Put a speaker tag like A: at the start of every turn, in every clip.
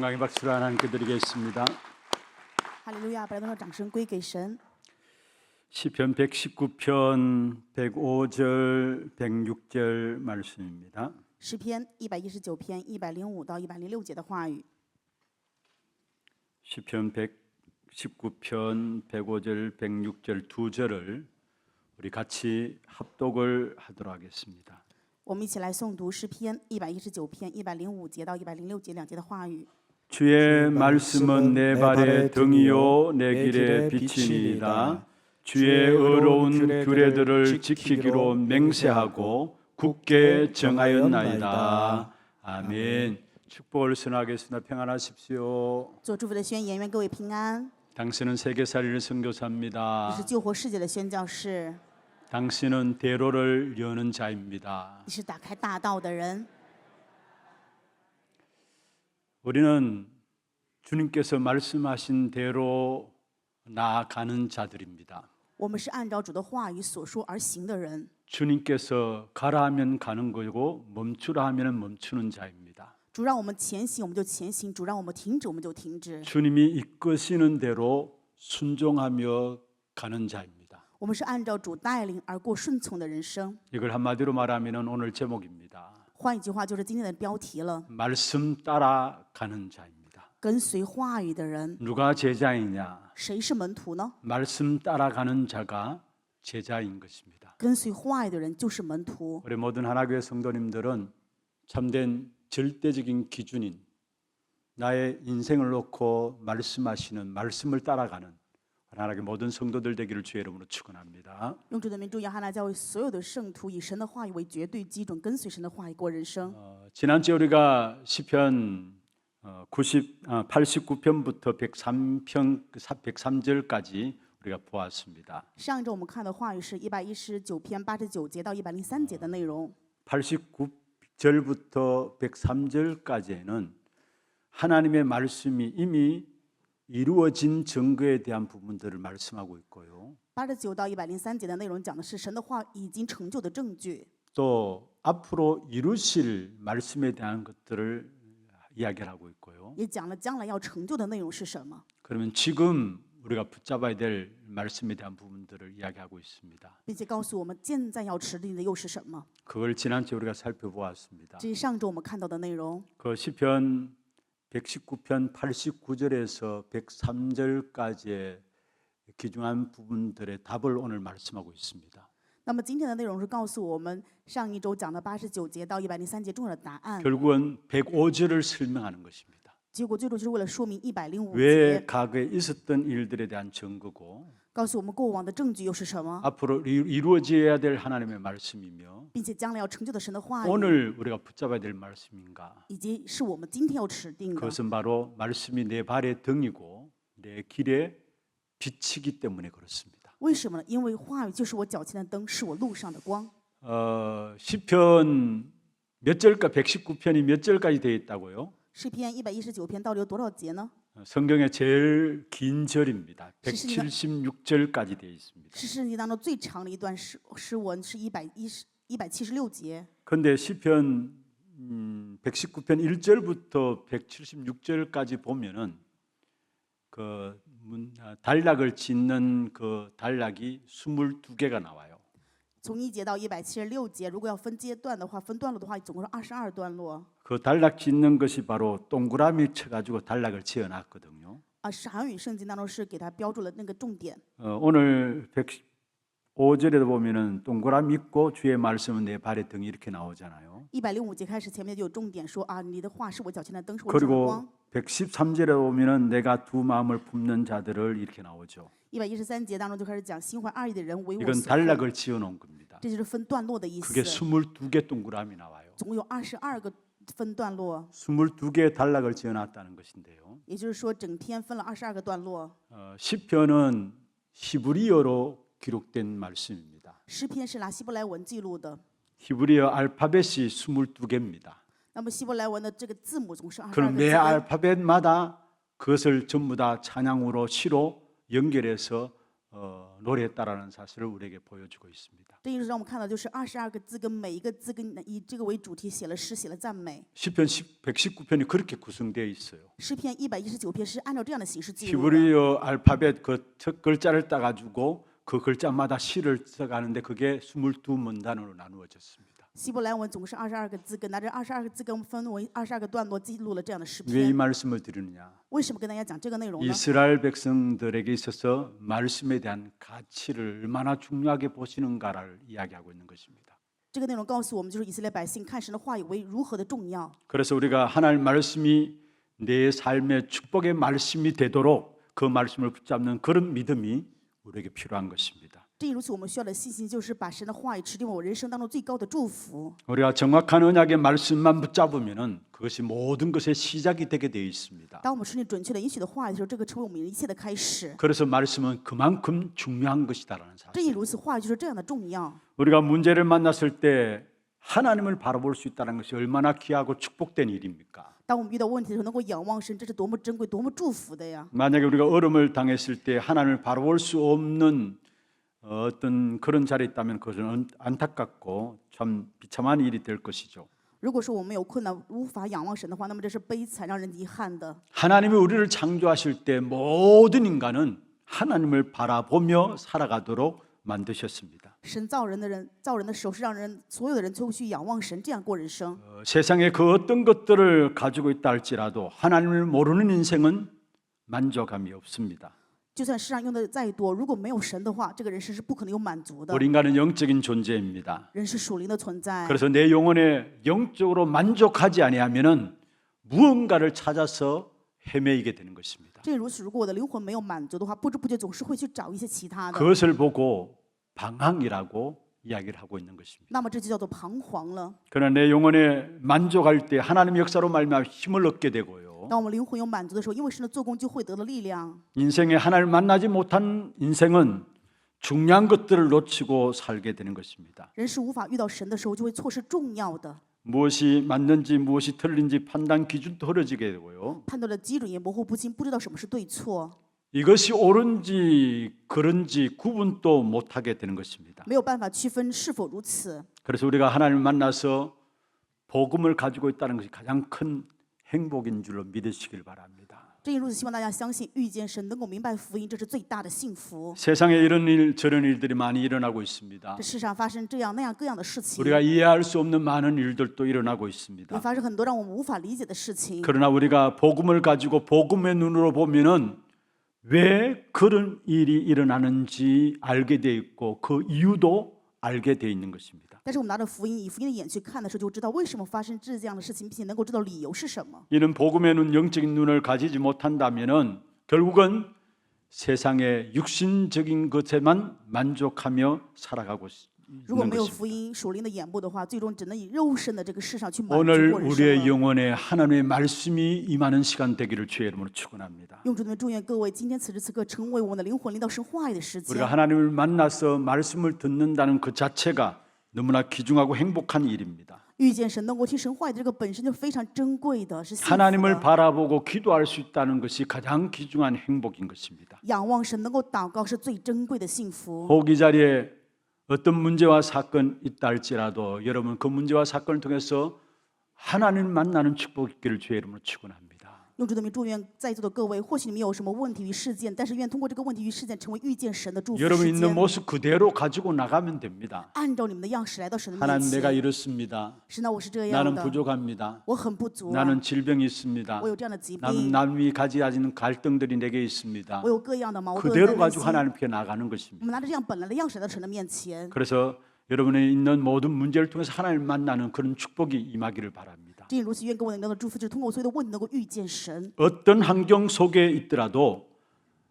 A: 영광의 박수를 하나님께 드리겠습니다.
B: 哈利路亚！把荣耀掌声归给神。
A: 시편 119편 105절 106절 말씀입니다.
B: 诗篇119篇105到106节的话语。
A: 시편 119편 105절 106절 두 절을 우리 같이 합독을 하도록 하겠습니다.
B: 我们一起来诵读诗篇119篇105节到106节两节的话语。
A: 주의 말씀은 내 발의 등이요 내 길의 빛이니이다. 주의 의로운 규례들을 지키기로 맹세하고 굳게 정하였나이다. 아멘. 축복을 선하겠습니다. 평안하십시오.
B: 做祝福的宣言，愿各位平安。
A: 당신은 세계살이를
B: 你
A: 선교사입니다.
B: 是救活世界的宣教士，
A: 당신은 대로를 여는 자입니다.
B: 你是打开大道的人。
A: 우리는 주님께서 말씀하신 대로 나아가는 자들입니다.
B: 我们是按照主的话语所说而行的人。
A: 주님께서 가라 하면 가는 거고 멈추라 하면 멈추는 자입니다.
B: 主让我们前行，我们就前行；主让我们停止，我们就停止。
A: 주님이 이끄시는 대로 순종하며 가는 자입니다.
B: 我们是按照主带领而过顺从的人生。
A: 이걸 한마디로 말하면 오늘 제목입니다.
B: 换一句话，就是今天的标题了：
A: 말씀 따라가는 자입니다.
B: 跟随话语的人。
A: 누가 제자이냐?
B: 谁是门徒呢？
A: 말씀 따라가는 자가 제자인 것입니다.
B: 跟随话语的人就是门徒。
A: 우리 모든 하나교회 성도님들은 참된 절대적인 기준인 나의 인생을 놓고 말씀하시는 말씀을 따라가는 하나님의 모든 성도들 되기를 주의 이름으로 축원합니다.
B: 用主的名祝愿哈拿教会所有的圣徒以神的话语为绝对基准，跟随神的话语过人生。
A: 지난주에 우리가 시편 89편부터 103절까지 우리가 보았습니다.
B: 上一周我们看的话语是119篇89节到103节的内容。
A: 89절부터 103절까지는 하나님의 말씀이 이미 이루어진 증거에 대한 부분들을 말씀하고 있고요.
B: 89到103节的内容讲的是神的话已经成就的证据，
A: 또 앞으로 이루실 말씀에 대한 것들을 이야기를 하고 있고요.
B: 也讲了将来要成就的内容是什么，
A: 그러면 지금 우리가 붙잡아야 될 말씀에 대한 부분들을 이야기하고 있습니다.
B: 并且告诉我们现在要持定的又是什么。
A: 그걸 지난주에 우리가 살펴보았습니다.
B: 这是上周我们看到的内容。
A: 그 시편 119편 89절에서 103절까지의 귀중한 부분들의 답을 오늘 말씀하고 있습니다.
B: 那么今天的内容是告诉我们上一周讲的89节到103节重要的答案。
A: 결국은 105절을 설명하는 것입니다.
B: 结果最终就是为了说明105
A: 왜
B: 节，
A: 과거에 있었던 일들에 대한 증거고
B: 告诉我们过往的证据又是什么，
A: 앞으로 이루어져야 될 하나님의 말씀이며
B: 并且将来要成就的神的话语，
A: 오늘 우리가 붙잡아야 될 말씀인가?
B: 以及是我们今天要持定的。
A: 그것은 바로 말씀이 내 발의 등이고 내 길의 빛이기 때문에 그렇습니다.
B: 为什么呢？因为话语就是我脚前的灯，是我路上的光。
A: 시편 몇 절까 119편이 몇 절까지 되어 있다고요?
B: 诗篇119篇到底有多少节呢？
A: 성경의 제일 긴 절입니다. 176절까지 되어 있습니다.
B: 是圣经当中最长的一段诗文，是176节。
A: 그런데 시편 119편 1절부터 176절까지 보면은 그 단락을 짓는 그 단락이 22개가 나와요.
B: 从1节到176节，如果要分阶段的话，分段落的话，总共是22段落。
A: 그 단락 짓는 것이 바로 동그라미 쳐가지고 단락을 지어놨거든요.
B: 是韩语圣经当中是给它标注了那个重点。
A: 오늘 105절에도 보면은 동그라미 있고 주의 말씀은 내 발의 등이 이렇게 나오잖아요.
B: 105节开始，前面就有重点说啊，你的话是我脚前的灯，是我路上的
A: 그리고
B: 光。
A: 113절에 보면은 내가 두 마음을 품는 자들을 이렇게 나오죠.
B: 113节当中就开始讲心怀二意的人为我
A: 이건
B: 所恨，
A: 단락을 지어놓은 겁니다.
B: 这就是分段落的意
A: 그게
B: 思。
A: 22개 동그라미 나와요.
B: 总共有22个分段落，
A: 22개의 단락을 지어놨다는 것인데요.
B: 也就是说整篇分了22个段落。
A: 시편은 히브리어로 기록된 말씀입니다.
B: 诗篇是拿希伯来文记录的，
A: 히브리어 알파벳이 22개입니다.
B: 那么希伯来文的这个字母总是22
A: 그럼
B: 个
A: 매
B: 字，
A: 알파벳마다 그것을 전부 다 찬양으로 시로 연결해서 노래했다라는 사실을 우리에게 보여주고 있습니다.
B: 这意思让我们看到，就是22个字跟每一个字跟以这个为主题写了诗，写了赞美。
A: 시편 119편이 그렇게 구성되어 있어요.
B: 诗篇119篇是按照这样的形式记录的。
A: 히브리어 알파벳 그 첫 글자를 따가지고 그 글자마다 시를 써가는데 그게 22문단으로 나누어졌습니다.
B: 希伯来文总是22个字，跟拿着22个字跟分为22个段落，记录了这样的诗
A: 왜 이
B: 篇。
A: 말씀을 드리느냐?
B: 为什么跟大家讲这个内容呢？
A: 이스라엘 백성들에게 있어서 말씀에 대한 가치를 얼마나 중요하게 보시는가를 이야기하고 있는 것입니다.
B: 这个内容告诉我们，就是以色列百姓看神的话语为如何的重要。
A: 그래서 우리가 하나님 말씀이 내 삶의 축복의 말씀이 되도록 그 말씀을 붙잡는 그런 믿음이 우리에게 필요한 것입니다.
B: 正如此，我们需要的信心就是把神的话语持定为我人生当中最高的祝福。
A: 우리가 정확한 언약의 말씀만 붙잡으면은 그것이 모든 것의 시작이 되게 되어 있습니다.
B: 当我们顺利准确的应许的话语的时候，这个成为我们一切的开始。
A: 그래서 말씀은 그만큼 중요한 것이다라는
B: 正
A: 사실.
B: 因如此，话语就是这样的重要。
A: 우리가 문제를 만났을 때 하나님을 바라볼 수 있다는 것이 얼마나 귀하고 축복된 일입니까?
B: 当我们遇到问题的时候，能够仰望神，这是多么珍贵、多么祝福的呀！
A: 만약에 우리가 어려움을 당했을 때 하나님을 바라볼 수 없는 어떤 그런 자리에 있다면 그것은 안타깝고 참 비참한 일이 될 것이죠.
B: 如果说我们有困难无法仰望神的话，那么这是悲惨、让人遗憾的。
A: 하나님이 우리를 창조하실 때 모든 인간은 하나님을 바라보며 살아가도록 만드셨습니다.
B: 神造人的时候是让所有的人都去仰望神，这样过人生。
A: 세상에 그 어떤 것들을 가지고 있다 할지라도 하나님을 모르는 인생은 만족함이 없습니다.
B: 就算世上用的再多，如果没有神的话，这个人生是不可能有满足的。
A: 우리 인간은 영적인 존재입니다.
B: 人是属灵的存在，
A: 그래서 내 영혼에 영적으로 만족하지 아니하면은 무언가를 찾아서 헤매이게 되는 것입니다.
B: 正如此，如果我的灵魂没有满足的话，不知不觉总是会去找一些其他的，
A: 그것을 보고 방황이라고 이야기를 하고 있는 것입니다.
B: 那么这就叫做彷徨了。
A: 그러나 내 영혼에 만족할 때 하나님의 역사로 말미암아 힘을 얻게 되고요.
B: 当我们灵魂有满足的时候，因为神的做工就会得了力量。
A: 인생에 하나님을 만나지 못한 인생은 중요한 것들을 놓치고 살게 되는 것입니다.
B: 人是无法遇到神的时候，就会错失重要的，
A: 무엇이 맞는지 무엇이 틀린지 판단 기준도 흐려지게 되고요.
B: 判断的基准也模糊不清，不知道什么是对错，
A: 이것이 옳은지 그른지 구분도 못하게 되는 것입니다.
B: 没有办法区分是否如此。
A: 그래서 우리가 하나님을 만나서 복음을 가지고 있다는 것이 가장 큰 행복인 줄로 믿으시길 바랍니다.
B: 正因如此，希望大家相信遇见神，能够明白福音，这是最大的幸福。
A: 세상에 이런 일 저런 일들이 많이 일어나고 있습니다.
B: 这世上发生这样那样各样的事情，
A: 우리가 이해할 수 없는 많은 일들도 일어나고
B: 也
A: 있습니다.
B: 发生很多让我们无法理解的事情。
A: 그러나 우리가 복음을 가지고 복음의 눈으로 보면은 왜 그런 일이 일어나는지 알게 돼 있고 그 이유도 알게 돼 있는 것입니다.
B: 但是我们拿着福音，以福音的眼去看的时候，就知道为什么发生这样的事情，并且能够知道理由是什么。
A: 이는 복음의 눈, 영적인 눈을 가지지 못한다면은 결국은 세상의 육신적인 것에만 만족하며 살아가고
B: 如果
A: 있는
B: 没有
A: 것입니다.
B: 福音属灵的眼部的话，最终只能以肉身的这个世上去满足
A: 오늘
B: 过人生
A: 우리의
B: 了。
A: 영혼에 하나님의 말씀이 임하는 시간 되기를 주의 이름으로 축원합니다.
B: 用主的名祝愿各位今天此时此刻成为我们的灵魂领导神话语的时
A: 우리가
B: 间。
A: 하나님을 만나서 말씀을 듣는다는 그 자체가 너무나 귀중하고 행복한 일입니다.
B: 遇见神，能够听神话语的这个本身就非常珍贵的，是幸福
A: 하나님을
B: 的。
A: 바라보고 기도할 수 있다는 것이 가장 귀중한 행복인 것입니다.
B: 仰望神，能够祷告是最珍贵的幸福。
A: 혹 이 자리에 어떤 문제와 사건이 있다 할지라도 여러분 그 문제와 사건을 통해서 하나님을 만나는 축복이 있기를 주의 이름으로 축원합니다.
B: 用主的名祝愿在座的各位，或许你们有什么问题与事件，但是愿通过这个问题与事件，成为遇见神的祝福
A: 여러분
B: 时
A: 있는
B: 间。
A: 모습 그대로 가지고 나가면 됩니다.
B: 按照你们的样式来到神的面
A: 하나님 내가
B: 前。
A: 이렇습니다.
B: 神啊，我是这样
A: 나는
B: 的，
A: 부족합니다.
B: 我很不足啊，
A: 나는 질병이 있습니다.
B: 我有这样的疾
A: 나는
B: 病，
A: 남이 가지는 갈등들이 내게 있습니다.
B: 我有各样的矛盾在
A: 그대로
B: 内
A: 가지고
B: 心。
A: 하나님께 나가는
B: 我
A: 것입니다.
B: 们拿着这样本来的样式来到神的面前。
A: 그래서 여러분의 있는 모든 문제를 통해서 하나님을 만나는 그런 축복이 임하기를 바랍니다.
B: 正如此，愿各位领导的祝福，就是通过所有的问题能够遇见神。
A: 어떤 환경 속에 있더라도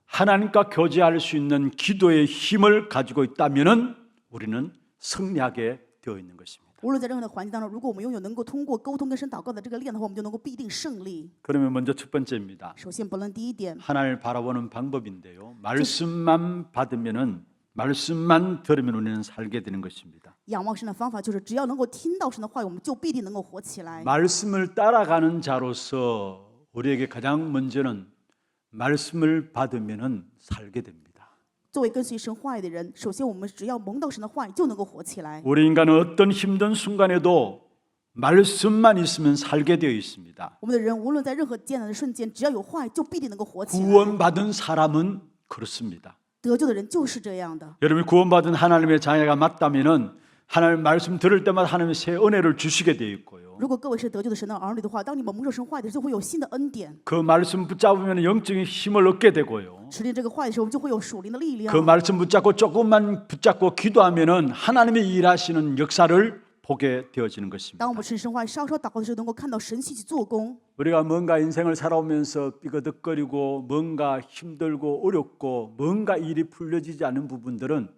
A: 하나님과 교제할 수 있는 기도의 힘을 가지고 있다면은 우리는 승리하게 되어 있는 것입니다.
B: 无论在任何的环境当中，如果我们拥有能够通过沟通跟神祷告的这个力量的话，我们就能够必定胜利。
A: 그러면 먼저 첫 번째입니다.
B: 首先，本论第一点，
A: 하나님을 바라보는 방법인데요. 말씀만 받으면은 말씀만 들으면 우리는 살게 되는 것입니다.
B: 仰望神的方法就是，只要能够听到神的话语，我们就必定能够活起来。
A: 말씀을 따라가는 자로서 우리에게 가장 먼저는 말씀을 받으면은 살게 됩니다.
B: 作为跟随神话语的人，首先我们只要蒙到神的话语，就能够活起来。
A: 우리 인간은 어떤 힘든 순간에도 말씀만 있으면 살게 되어 있습니다.
B: 我们的人无论在任何艰难的瞬间，只要有话语，就必定能够活起来。
A: 구원받은 사람은 그렇습니다.
B: 得救的人就是这样的。
A: 여러분이 구원받은 하나님의 자녀가 맞다면은 하나님 말씀 들을 때마다 하나님의 새 은혜를 주시게 되어 있고요.
B: 如果各位是得救的神的儿女的话，当你们蒙受神话语的时候，就会有新的恩典。
A: 그 말씀 붙잡으면 영적인 힘을 얻게 되고요.
B: 持定这个话语的时候，我们就会有属灵的力量。
A: 그 말씀 붙잡고 조금만 붙잡고 기도하면은 하나님의 일하시는 역사를 보게 되어지는 것입니다.
B: 当我们持神话语稍稍祷告的时候，能够看到神兴起做工。
A: 우리가 뭔가 인생을 살아오면서 삐거덕거리고 뭔가 힘들고 어렵고 뭔가 일이 풀려지지 않는 부분들은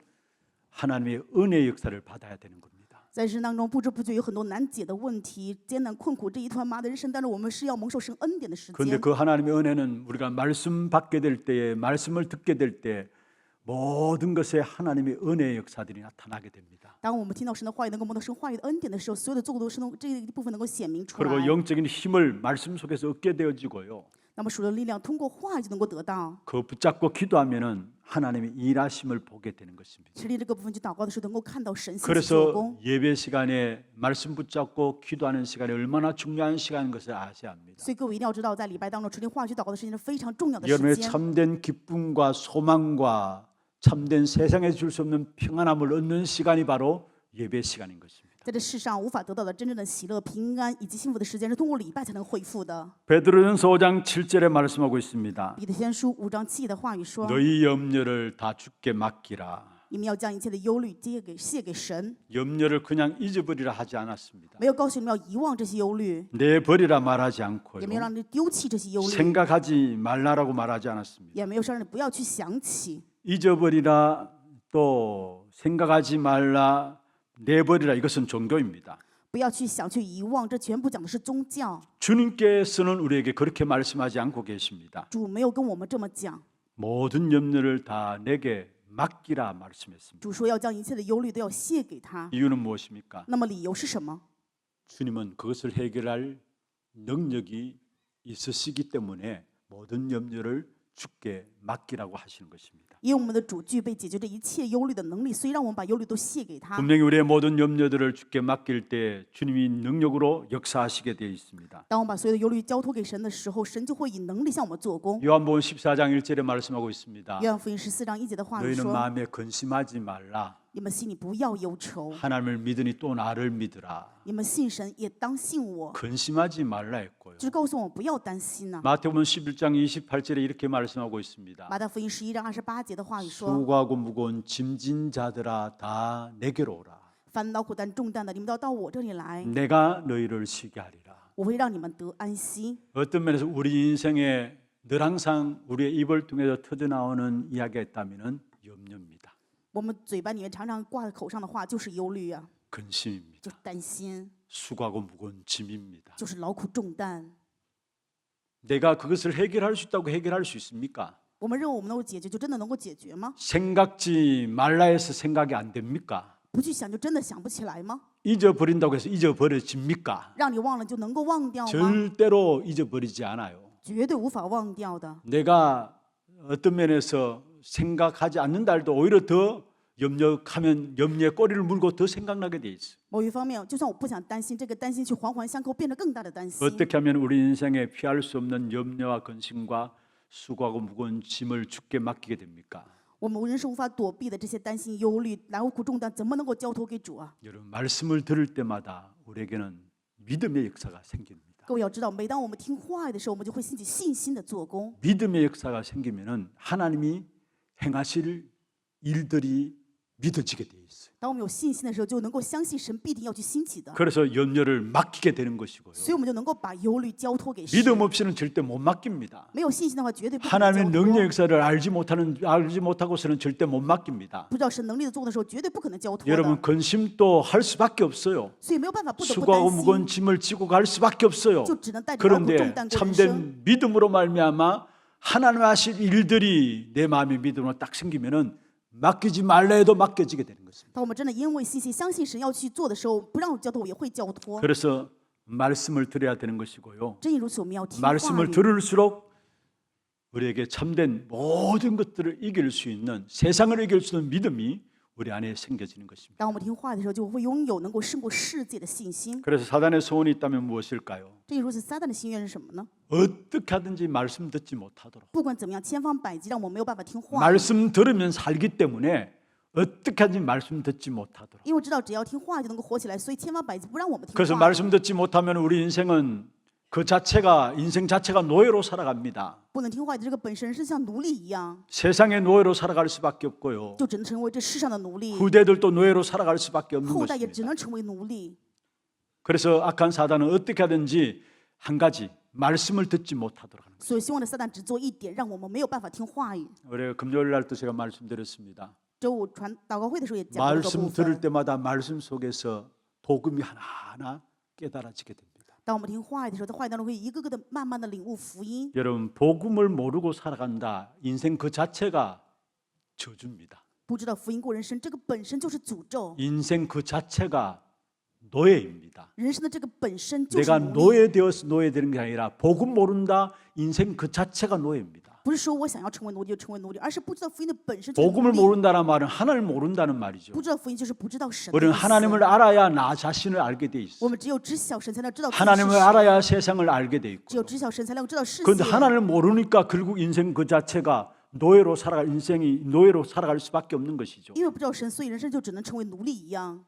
A: 하나님의 은혜의 역사를 받아야 되는 겁니다.
B: 在人生当中，不知不觉有很多难解的问题、艰难困苦这一团麻的人生当中，我们是要蒙受神恩典的时
A: 그런데
B: 间。
A: 그 하나님의 은혜는 우리가 말씀 받게 될 때에 말씀을 듣게 될 때 모든 것에 하나님의 은혜의 역사들이 나타나게 됩니다.
B: 当我们听到神的话语，能够蒙到神话语的恩典的时候，所有的做工都是这一部分能够显明出
A: 그리고
B: 来。
A: 영적인 힘을 말씀 속에서 얻게 되어지고요.
B: 那么属灵的力量通过话语就能够得到。
A: 그 붙잡고 기도하면은 하나님의 일하심을 보게 되는 것입니다.
B: 持定这个部分去祷告的时候，能够看到神兴起做
A: 그래서
B: 工。
A: 예배 시간에 말씀 붙잡고 기도하는 시간이 얼마나 중요한 시간인 것을 아셔야 합니다.
B: 所以各位一定要知道，在礼拜当中持定话语去祷告的时间是非常重要的时
A: 여러분의
B: 间。
A: 참된 기쁨과 소망과 참된 세상에 줄 수 없는 평안함을 얻는 시간이 바로 예배 시간인 것입니다.
B: 在这世上无法得到的真正的喜乐、平安以及幸福的时间，是通过礼拜才能恢复的。
A: 베드로전서 5장 7절에 말씀하고 있습니다.
B: 彼得前书5章7节的话语说：
A: 너희 염려를 다 주께 맡기라.
B: 你们要将一切的忧虑卸给神，
A: 염려를 그냥 잊어버리라 하지 않았습니다.
B: 没有告诉你们要遗忘这些忧虑，
A: 내버리라 말하지 않고요.
B: 也没有让你丢弃这些忧虑，
A: 생각하지 말라라고 말하지 않았습니다.
B: 也没有说让你不要去想起。
A: 잊어버리라 또 생각하지 말라 내버리라 이것은 종교입니다.
B: 不要去想去遗忘，这全部讲的是宗教。
A: 주님께서는 우리에게 그렇게 말씀하지 않고 계십니다.
B: 主没有跟我们这么讲，
A: 모든 염려를 다 내게 맡기라 말씀했습니다.
B: 主说要将一切的忧虑都要卸给他。
A: 이유는 무엇입니까?
B: 那么理由是什么？
A: 주님은 그것을 해결할 능력이 있으시기 때문에 모든 염려를 주께 맡기라고 하시는 것입니다.
B: 因为我们的主具备解决这一切忧虑的能力，所以让我们把忧虑都卸给他。
A: 분명히 우리의 모든 염려들을 주께 맡길 때 주님이 능력으로 역사하시게 되어 있습니다.
B: 当我们把所有的忧虑交托给神的时候，神就会以能力向我们做工。
A: 요한복음 14장 1절에 말씀하고 있습니다.
B: 约翰福音14章1节的话语
A: 너희는
B: 说：
A: 마음에 근심하지 말라.
B: 你们心里不要忧愁，
A: 하나님을 믿으니 또 나를 믿으라.
B: 你们信神也当信我。
A: 근심하지 말라 했고요.
B: 就是告诉我们不要担心呢。
A: 마태복음 11장 28절에 이렇게 말씀하고 있습니다.
B: 马太福音11章28节的话语说：
A: 수고하고 무거운 짐진 자들아 다 내게로 오라.
B: 烦恼苦担重担的，你们都要到我这里来，
A: 내가 너희를 쉬게 하리라.
B: 我会让你们得安息。
A: 어떤 면에서 우리 인생에 늘 항상 우리의 입을 통해서 터져나오는 이야기가 있다면 염려입니다.
B: 我们嘴巴里面常常挂在口上的话就是忧虑啊，
A: 근심입니다.
B: 就是担心，
A: 수고하고 무거운 짐입니다.
B: 就是劳苦重担。
A: 내가 그것을 해결할 수 있다고 해결할 수 있습니까?
B: 我们认为我们能够解决，就真的能够解决吗？
A: 생각지 말라 해서 생각이 안 됩니까?
B: 不去想就真的想不起来吗？
A: 잊어버린다고 해서 잊어버려집니까?
B: 让你忘了就能够忘掉吗？
A: 절대로 잊어버리지 않아요.
B: 绝对无法忘掉的。
A: 내가 어떤 면에서 생각하지 않는다 해도 오히려 더 염려하면 염려에 꼬리를 물고 더 생각나게 돼 있어요.
B: 某一方面，就算我不想担心，这个担心去环环相扣，变得更大的担心。
A: 어떻게 하면 우리 인생에 피할 수 없는 염려와 근심과 수고하고 무거운 짐을 주께 맡기게 됩니까?
B: 我们人生无法躲避的这些担心、忧虑、劳苦重担，怎么能够交托给主啊？
A: 여러분 말씀을 들을 때마다 우리에게는 믿음의 역사가 생깁니다.
B: 各位要知道，每当我们听话语的时候，我们就会兴起信心的做工。
A: 믿음의 역사가 생기면은 하나님이 행하실 일들이 믿어지게 돼 있어요.
B: 当我们有信心的时候，就能够相信神必定要去兴起的，
A: 그래서 염려를 맡기게 되는 것이고요.
B: 所以我们就能够把忧虑交托给神。
A: 믿음 없이는 절대 못 맡깁니다.
B: 没有信心的话，绝对不能
A: 하나님의
B: 交托。
A: 능력 역사를 알지 못하고서는 절대 못 맡깁니다.
B: 不知道神能力的做的时候，绝对不可能交托的。
A: 여러분 근심도 할 수밖에 없어요.
B: 所以没有办法，不得不
A: 수고하고
B: 担
A: 무거운
B: 心，
A: 짐을 지고 갈 수밖에 없어요.
B: 就只能带着劳苦重
A: 그런데
B: 担过人生。
A: 참된 믿음으로 말미암아 하나님 하실 일들이 내 마음의 믿음으로 딱 생기면은 맡기지 말라 해도 맡겨지게 되는 것입니다.
B: 当我们真的因为信心相信神要去做的时候，不让我交托，我也会交托。
A: 그래서 말씀을 들어야 되는 것이고요.
B: 正因如此，我们要听话
A: 말씀을
B: 语。
A: 들을수록 우리에게 참된 모든 것들을 이길 수 있는, 세상을 이길 수 있는 믿음이 우리 안에 생겨지는 것입니다.
B: 当我们听话的时候，就会拥有能够胜过世界的信心。
A: 그래서 사단의 소원이 있다면 무엇일까요?
B: 这也如此，撒旦的心愿是什么呢？
A: 어떻게 하든지 말씀 듣지 못하도록.
B: 不管怎么样，千方百计让我们没有办法听话。
A: 말씀 들으면 살기 때문에 어떻게 하든지 말씀 듣지 못하도록.
B: 因为知道只要听话就能够活起来，所以千方百计不让我们听
A: 그래서
B: 话。
A: 말씀 듣지 못하면 우리 인생은 그 자체가, 인생 자체가 노예로 살아갑니다.
B: 不能听话的这个本身是像奴隶一样，
A: 세상의 노예로 살아갈 수밖에 없고요.
B: 就只能成为这世上的奴隶，
A: 후대들도 노예로 살아갈 수밖에 없는
B: 后代也只
A: 것입니다.
B: 能成为奴隶。
A: 그래서 악한 사단은 어떻게 하든지 한 가지, 말씀을 듣지 못하도록 하는 거예요.
B: 所以希望的撒旦只做一点，让我们没有办法听话语。
A: 우리가 금요일 날도 제가 말씀드렸습니다.
B: 周五传祷告会的时候也讲过这个部
A: 말씀 들을
B: 分。
A: 때마다 말씀 속에서 복음이 하나하나 깨달아지게 됩니다.
B: 当我们听话语的时候，在话语当中会一个个的慢慢的领悟福音。
A: 여러분, 복음을 모르고 살아간다. 인생 그 자체가 저주입니다.
B: 不知道福音过人生，这个本身就是诅咒。
A: 인생 그 자체가 노예입니다.
B: 人生的这个本身就是
A: 내가
B: 奴隶，
A: 노예되어서 노예되는 게 아니라 복음 모른다. 인생 그 자체가 노예입니다.
B: 不是说我想要成为奴隶就成为奴隶，而是不知道福音的本身就是奴
A: 복음을
B: 隶。
A: 모른다는 말은 하나님을 모른다는 말이죠.
B: 不知道福音就是不知道神的
A: 우리는
B: 意思。
A: 하나님을 알아야 나 자신을 알게 돼 있어.
B: 我们只有知晓神，才能知道自己是
A: 하나님을
B: 谁。
A: 알아야 세상을 알게 돼
B: 只有
A: 있고.
B: 知晓神，才能知道世界。
A: 그런데 하나님을 모르니까 결국 인생 그 자체가 노예로 살아갈, 인생이 노예로 살아갈 수밖에 없는 것이죠.
B: 因为不知道神，所以人生就只能成为奴隶一样。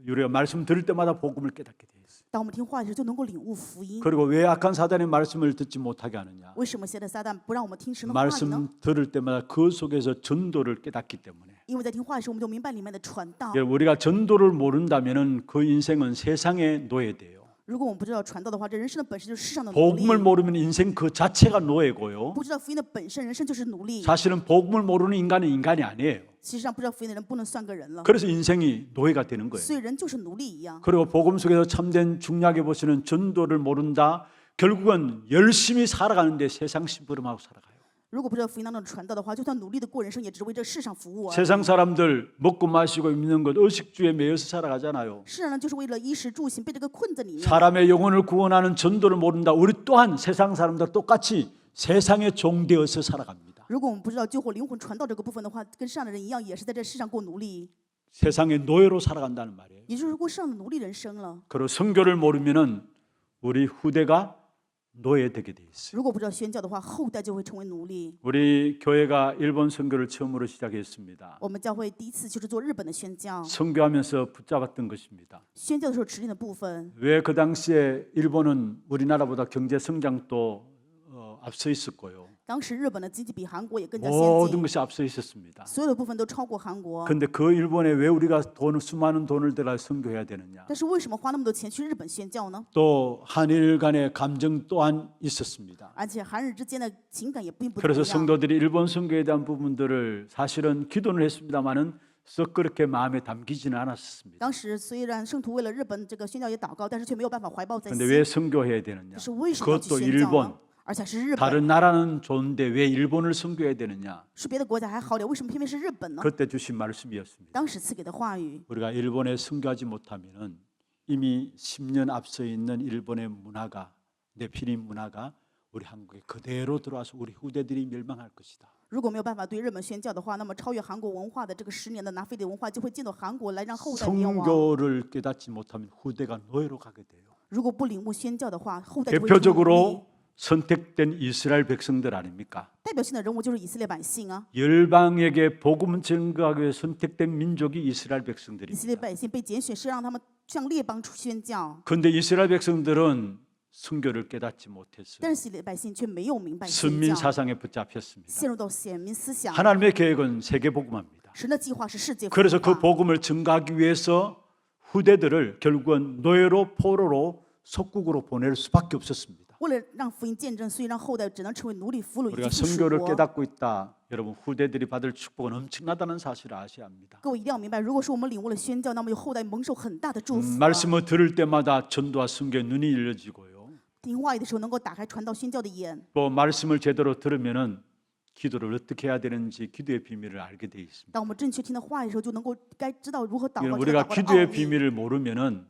A: 우리가 말씀 들을 때마다 복음을 깨닫게 돼 있어요.
B: 当我们听话的时候，就能够领悟福音。
A: 그리고 왜 악한 사단의 말씀을 듣지 못하게 하느냐?
B: 为什么现在撒旦不让我们听神的话语呢？
A: 말씀 들을 때마다 그 속에서 전도를 깨닫기 때문에.
B: 因为在听话的时候，我们就明白里面的传道。
A: 여러분, 우리가 전도를 모른다면은 그 인생은 세상의 노예돼요.
B: 如果我们不知道传道的话，这人生的本身就是世上的奴隶。
A: 복음을 모르면 인생 그 자체가 노예고요.
B: 不知道福音的本身，人生就是奴隶。
A: 사실은 복음을 모르는 인간은 인간이 아니에요.
B: 其实上不知道福音的人不能算个人了，
A: 그래서 인생이 노예가 되는 거예요.
B: 所以人就是奴隶一样。
A: 그리고 복음 속에서 참된 중요하게 보시는 전도를 모른다. 결국은 열심히 살아가는데 세상 심부름하고 살아가요.
B: 如果不知道福音当中的传道的话，就算努力的过人生，也只为这世上服务而已。
A: 세상 사람들 먹고 마시고 입는 것 의식주에 매여서 살아가잖아요.
B: 世人就是为了衣食住行被这个困在里面。
A: 사람의 영혼을 구원하는 전도를 모른다. 우리 또한 세상 사람들 똑같이 세상의 종 되어서 살아갑니다.
B: 如果我们不知道救活灵魂传道这个部分的话，跟世上的人一样，也是在这世上过奴隶，
A: 세상의 노예로 살아간다는 말이에요.
B: 也就是过世上的奴隶人生了。
A: 그리고 선교를 모르면은 우리 후대가 노예되게 돼 있어요.
B: 如果不知道宣教的话，后代就会成为奴隶。
A: 우리 교회가 일본 선교를 처음으로 시작했습니다.
B: 我们教会第一次就是做日本的宣教，
A: 선교하면서 붙잡았던 것입니다.
B: 宣教的时候指定的部分，
A: 왜 그 당시에 일본은 우리나라보다 경제 성장도 앞서 있었고요.
B: 当时日本的经济比韩国也更加先
A: 모든
B: 进，
A: 것이 앞서 있었습니다.
B: 所有的部分都超过韩国。
A: 근데 그 일본에 왜 우리가 수많은 돈을 들여 선교해야 되느냐?
B: 但是为什么花那么多钱去日本宣教呢？
A: 또 한일 간의 감정 또한 있었습니다.
B: 而且韩日之间的情感也并不
A: 그래서
B: 一样。
A: 성도들이 일본 선교에 대한 부분들을 사실은 기도는 했습니다만은 썩 그렇게 마음에 담기지는 않았습니다.
B: 当时虽然圣徒为了日本这个宣教也祷告，但是却没有办法怀抱在
A: 근데
B: 心。
A: 왜 선교해야 되느냐?
B: 这是为什么要去
A: 그것도
B: 宣教
A: 일본
B: 呢？而且是日本，
A: 다른 나라는 좋은데 왜 일본을 선교해야 되느냐?
B: 是别的国家还好点，为什么偏偏是日本呢？
A: 그때 주신 말씀이었습니다.
B: 当时赐给的话语，
A: 우리가 일본에 선교하지 못하면은 이미 10년 앞서 있는 일본의 문화가, 네피림 문화가 우리 한국에 그대로 들어와서 우리 후대들이 멸망할 것이다.
B: 如果没有办法对日本宣教的话，那么超越韩国文化的这个10年的拿非里文化就会进到韩国来，让后代灭亡。
A: 선교를 깨닫지 못하면 후대가 노예로 가게 돼요.
B: 如果不领悟宣教的话，后代就会成为奴隶。
A: 대표적으로 선택된 이스라엘 백성들 아닙니까?
B: 代表性的人物就是以色列百姓啊，
A: 열방에게 복음 전가하기 위해 선택된 민족이 이스라엘
B: 以色列
A: 백성들입니다.
B: 百姓被拣选是让他们向列邦宣教，
A: 그런데 이스라엘 백성들은 선교를 깨닫지 못했어요.
B: 但是以色列百姓却没有明白宣
A: 선민
B: 教，
A: 사상에 붙잡혔습니다.
B: 陷入到显民思想。
A: 하나님의 계획은 세계 복음화입니다.
B: 神的计划是世界福
A: 그래서
B: 音
A: 그
B: 化，
A: 복음을 전가하기 위해서 후대들을 결국은 노예로 포로로 속국으로 보낼 수밖에 없었습니다.
B: 为了让福音见证，所以让后代只能成为奴隶俘虏以
A: 우리가
B: 及附属
A: 선교를
B: 国。
A: 깨닫고 있다. 여러분 후대들이 받을 축복은 엄청나다는 사실을 아셔야 합니다.
B: 各位一定要明白，如果说我们领悟了宣教，那么有后代蒙受很大的祝福啊。
A: 말씀을 들을 때마다 전도와 선교의 눈이 열려지고요.
B: 听话语的时候，能够打开传道宣教的眼。
A: 또 말씀을 제대로 들으면은 기도를 어떻게 해야 되는지 기도의 비밀을 알게 돼 있습니다.
B: 当我们正确听到话语的时候，就能够该知道如何祷告，
A: 여러분,
B: 知道
A: 우리가
B: 祷告的奥
A: 기도의
B: 秘。
A: 비밀을 모르면은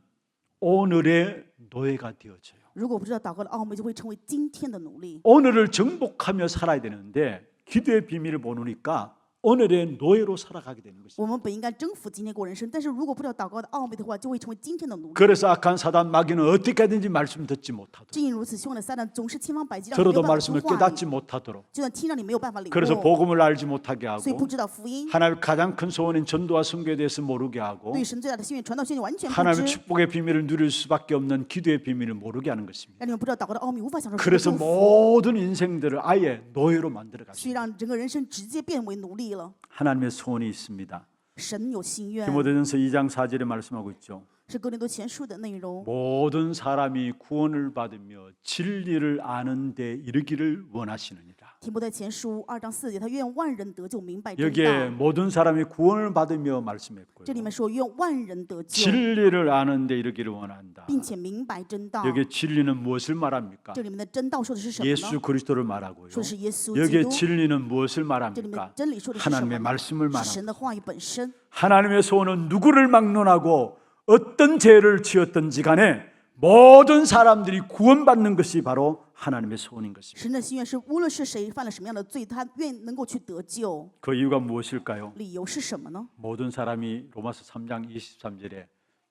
A: 오늘의 노예가 되어져요.
B: 如果不知道祷告的奥秘，就会成为今天的奴隶。
A: 오늘을 정복하며 살아야 되는데 기도의 비밀을 모르니까 오늘의 노예로 살아가게 되는 것입니다.
B: 我们本应该征服今天过人生，但是如果不知道祷告的奥秘的话，就会成为今天的奴隶。
A: 그래서 악한 사단 마귀는 어떻게 하든지 말씀 듣지 못하도록
B: 正因如此，凶恶的撒旦总是千方百计让你没有
A: 들어도
B: 办法
A: 말씀을
B: 听话
A: 깨닫지
B: 语，
A: 못하도록
B: 就算听让你没有办法领
A: 그래서
B: 悟，
A: 복음을 알지 못하게
B: 所以不
A: 하고
B: 知道福音。
A: 하나님의 가장 큰 소원인 전도와 선교에 대해서 모르게 하고
B: 对神最大的心愿、传道心愿完全不
A: 하나님의
B: 知，
A: 축복의 비밀을 누릴 수밖에 없는 기도의 비밀을 모르게 하는 것입니다.
B: 让你们不知道祷告的奥秘，无法享受神的
A: 그래서
B: 祝福，
A: 모든 인생들을 아예 노예로 만들어
B: 所以
A: 갔습니다.
B: 让整个人生直接变为奴隶了。
A: 하나님의 소원이 있습니다.
B: 神有心愿，
A: 디모데전서 2장 4절에 말씀하고 있죠.
B: 是哥林多前书的内容。
A: 모든 사람이 구원을 받으며 진리를 아는 데 이르기를 원하시느니라.
B: 提摩太前书2章4节，他愿万人得救，明白真
A: 여기에
B: 道。
A: 모든 사람이 구원을 받으며 말씀했고요.
B: 这里面说愿万人得救，
A: 진리를 아는 데 이르기를 원한다.
B: 并且明白真道。
A: 여기에 진리는 무엇을 말합니까?
B: 这里面的真道说的是什么
A: 예수
B: 呢？
A: 그리스도를 말하고요.
B: 说的是耶稣基
A: 여기에
B: 督。
A: 진리는 무엇을
B: 这里面
A: 말합니까?
B: 真理说的是什么
A: 하나님의
B: 呢？
A: 말씀을
B: 是
A: 말합니다.
B: 神的话语本身。
A: 하나님의 소원은 누구를 막론하고 어떤 죄를 지었든지 간에 모든 사람들이 구원받는 것이 바로 하나님의 소원인 것입니다.
B: 神的心愿是，无论是谁犯了什么样的罪，他愿能够去得救。
A: 그 이유가 무엇일까요?
B: 理由是什么呢？
A: 모든 사람이 로마서 3장 23절에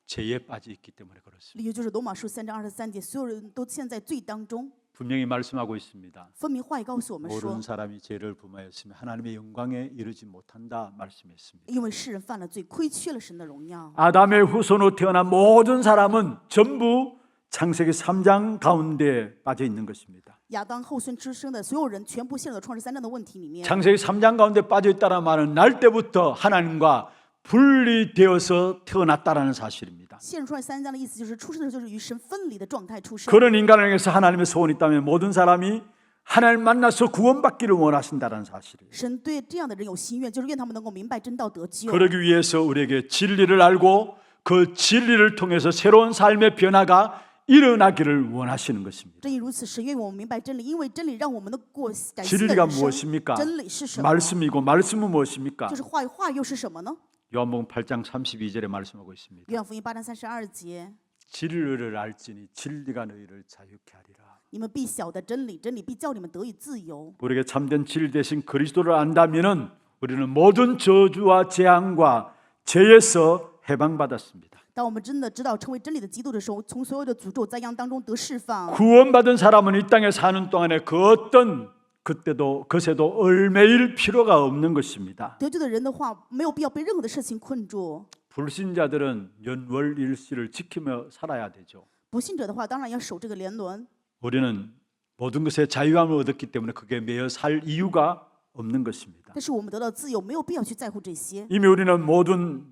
A: 죄에 빠져 있기 때문에 그렇습니다.
B: 理由就是罗马书3章23节，所有人都陷在罪当中。
A: 분명히 말씀하고 있습니다.
B: 分明话语告诉我们说
A: 모든 ， 사람이 죄를 범하였으면 하나님의 영광에 이르지 못한다 말씀했습니다.
B: 因为世人犯了罪，亏缺了神的荣耀。
A: 아담의 후손으로 태어난 모든 사람은 전부 창세기 3장 가운데 빠져 있는 것입니다.
B: 亚当后孙之生的所有人，全部陷入了创世3章的问题里面。
A: 창세기 3장 가운데 빠져 있다는 말은 날 때부터 하나님과 분리되어서 태어났다라는 사실입니다.
B: 陷入创世3章的意思就是出生的时候就是与神分离的状态出生。
A: 그런 인간을 향해서 하나님의 소원이 있다면 모든 사람이 하나님 만나서 구원받기를 원하신다는 사실이에요.
B: 神对这样的人有心愿，就是愿他们能够明白真道得救。
A: 그러기 위해서 우리에게 진리를 알고 그 진리를 통해서 새로운 삶의 변화가 일어나기를 원하시는 것입니다.
B: 正因如此，神愿我们明白真理，因为真理让我们能过崭新的
A: 진리가
B: 人生。
A: 무엇입니까?
B: 真理是什么？
A: 말씀이고 말씀은 무엇입니까?
B: 就是话语，话语又是什么呢？
A: 요한복음 8장 32절에 말씀하고 있습니다.
B: 约翰福音8章32节，
A: 진리를 알지니 진리가 너희를 자유케 하리라.
B: 你们必晓得真理，真理必叫你们得以自由。
A: 우리에게 참된 진리 대신 그리스도를 안다면은 우리는 모든 저주와 재앙과 죄에서 해방받았습니다.
B: 当我们真的知道成为真理的基督的时候，从所有的诅咒灾殃当中得释放。
A: 구원받은 사람은 이 땅에 사는 동안에 그 어떤 그때도 것에도 얼매일 필요가 없는 것입니다.
B: 得救的人的话，没有必要被任何的事情困住。
A: 불신자들은 연월일시를 지키며 살아야 되죠.
B: 不信者的话，当然要守这个联伦。
A: 우리는 모든 것에 자유함을 얻었기 때문에 그게 매여 살 이유가 없는 것입니다.
B: 但是我们得到自由，没有必要去在乎这些。
A: 이미 우리는 모든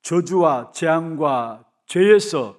A: 저주와 재앙과 죄에서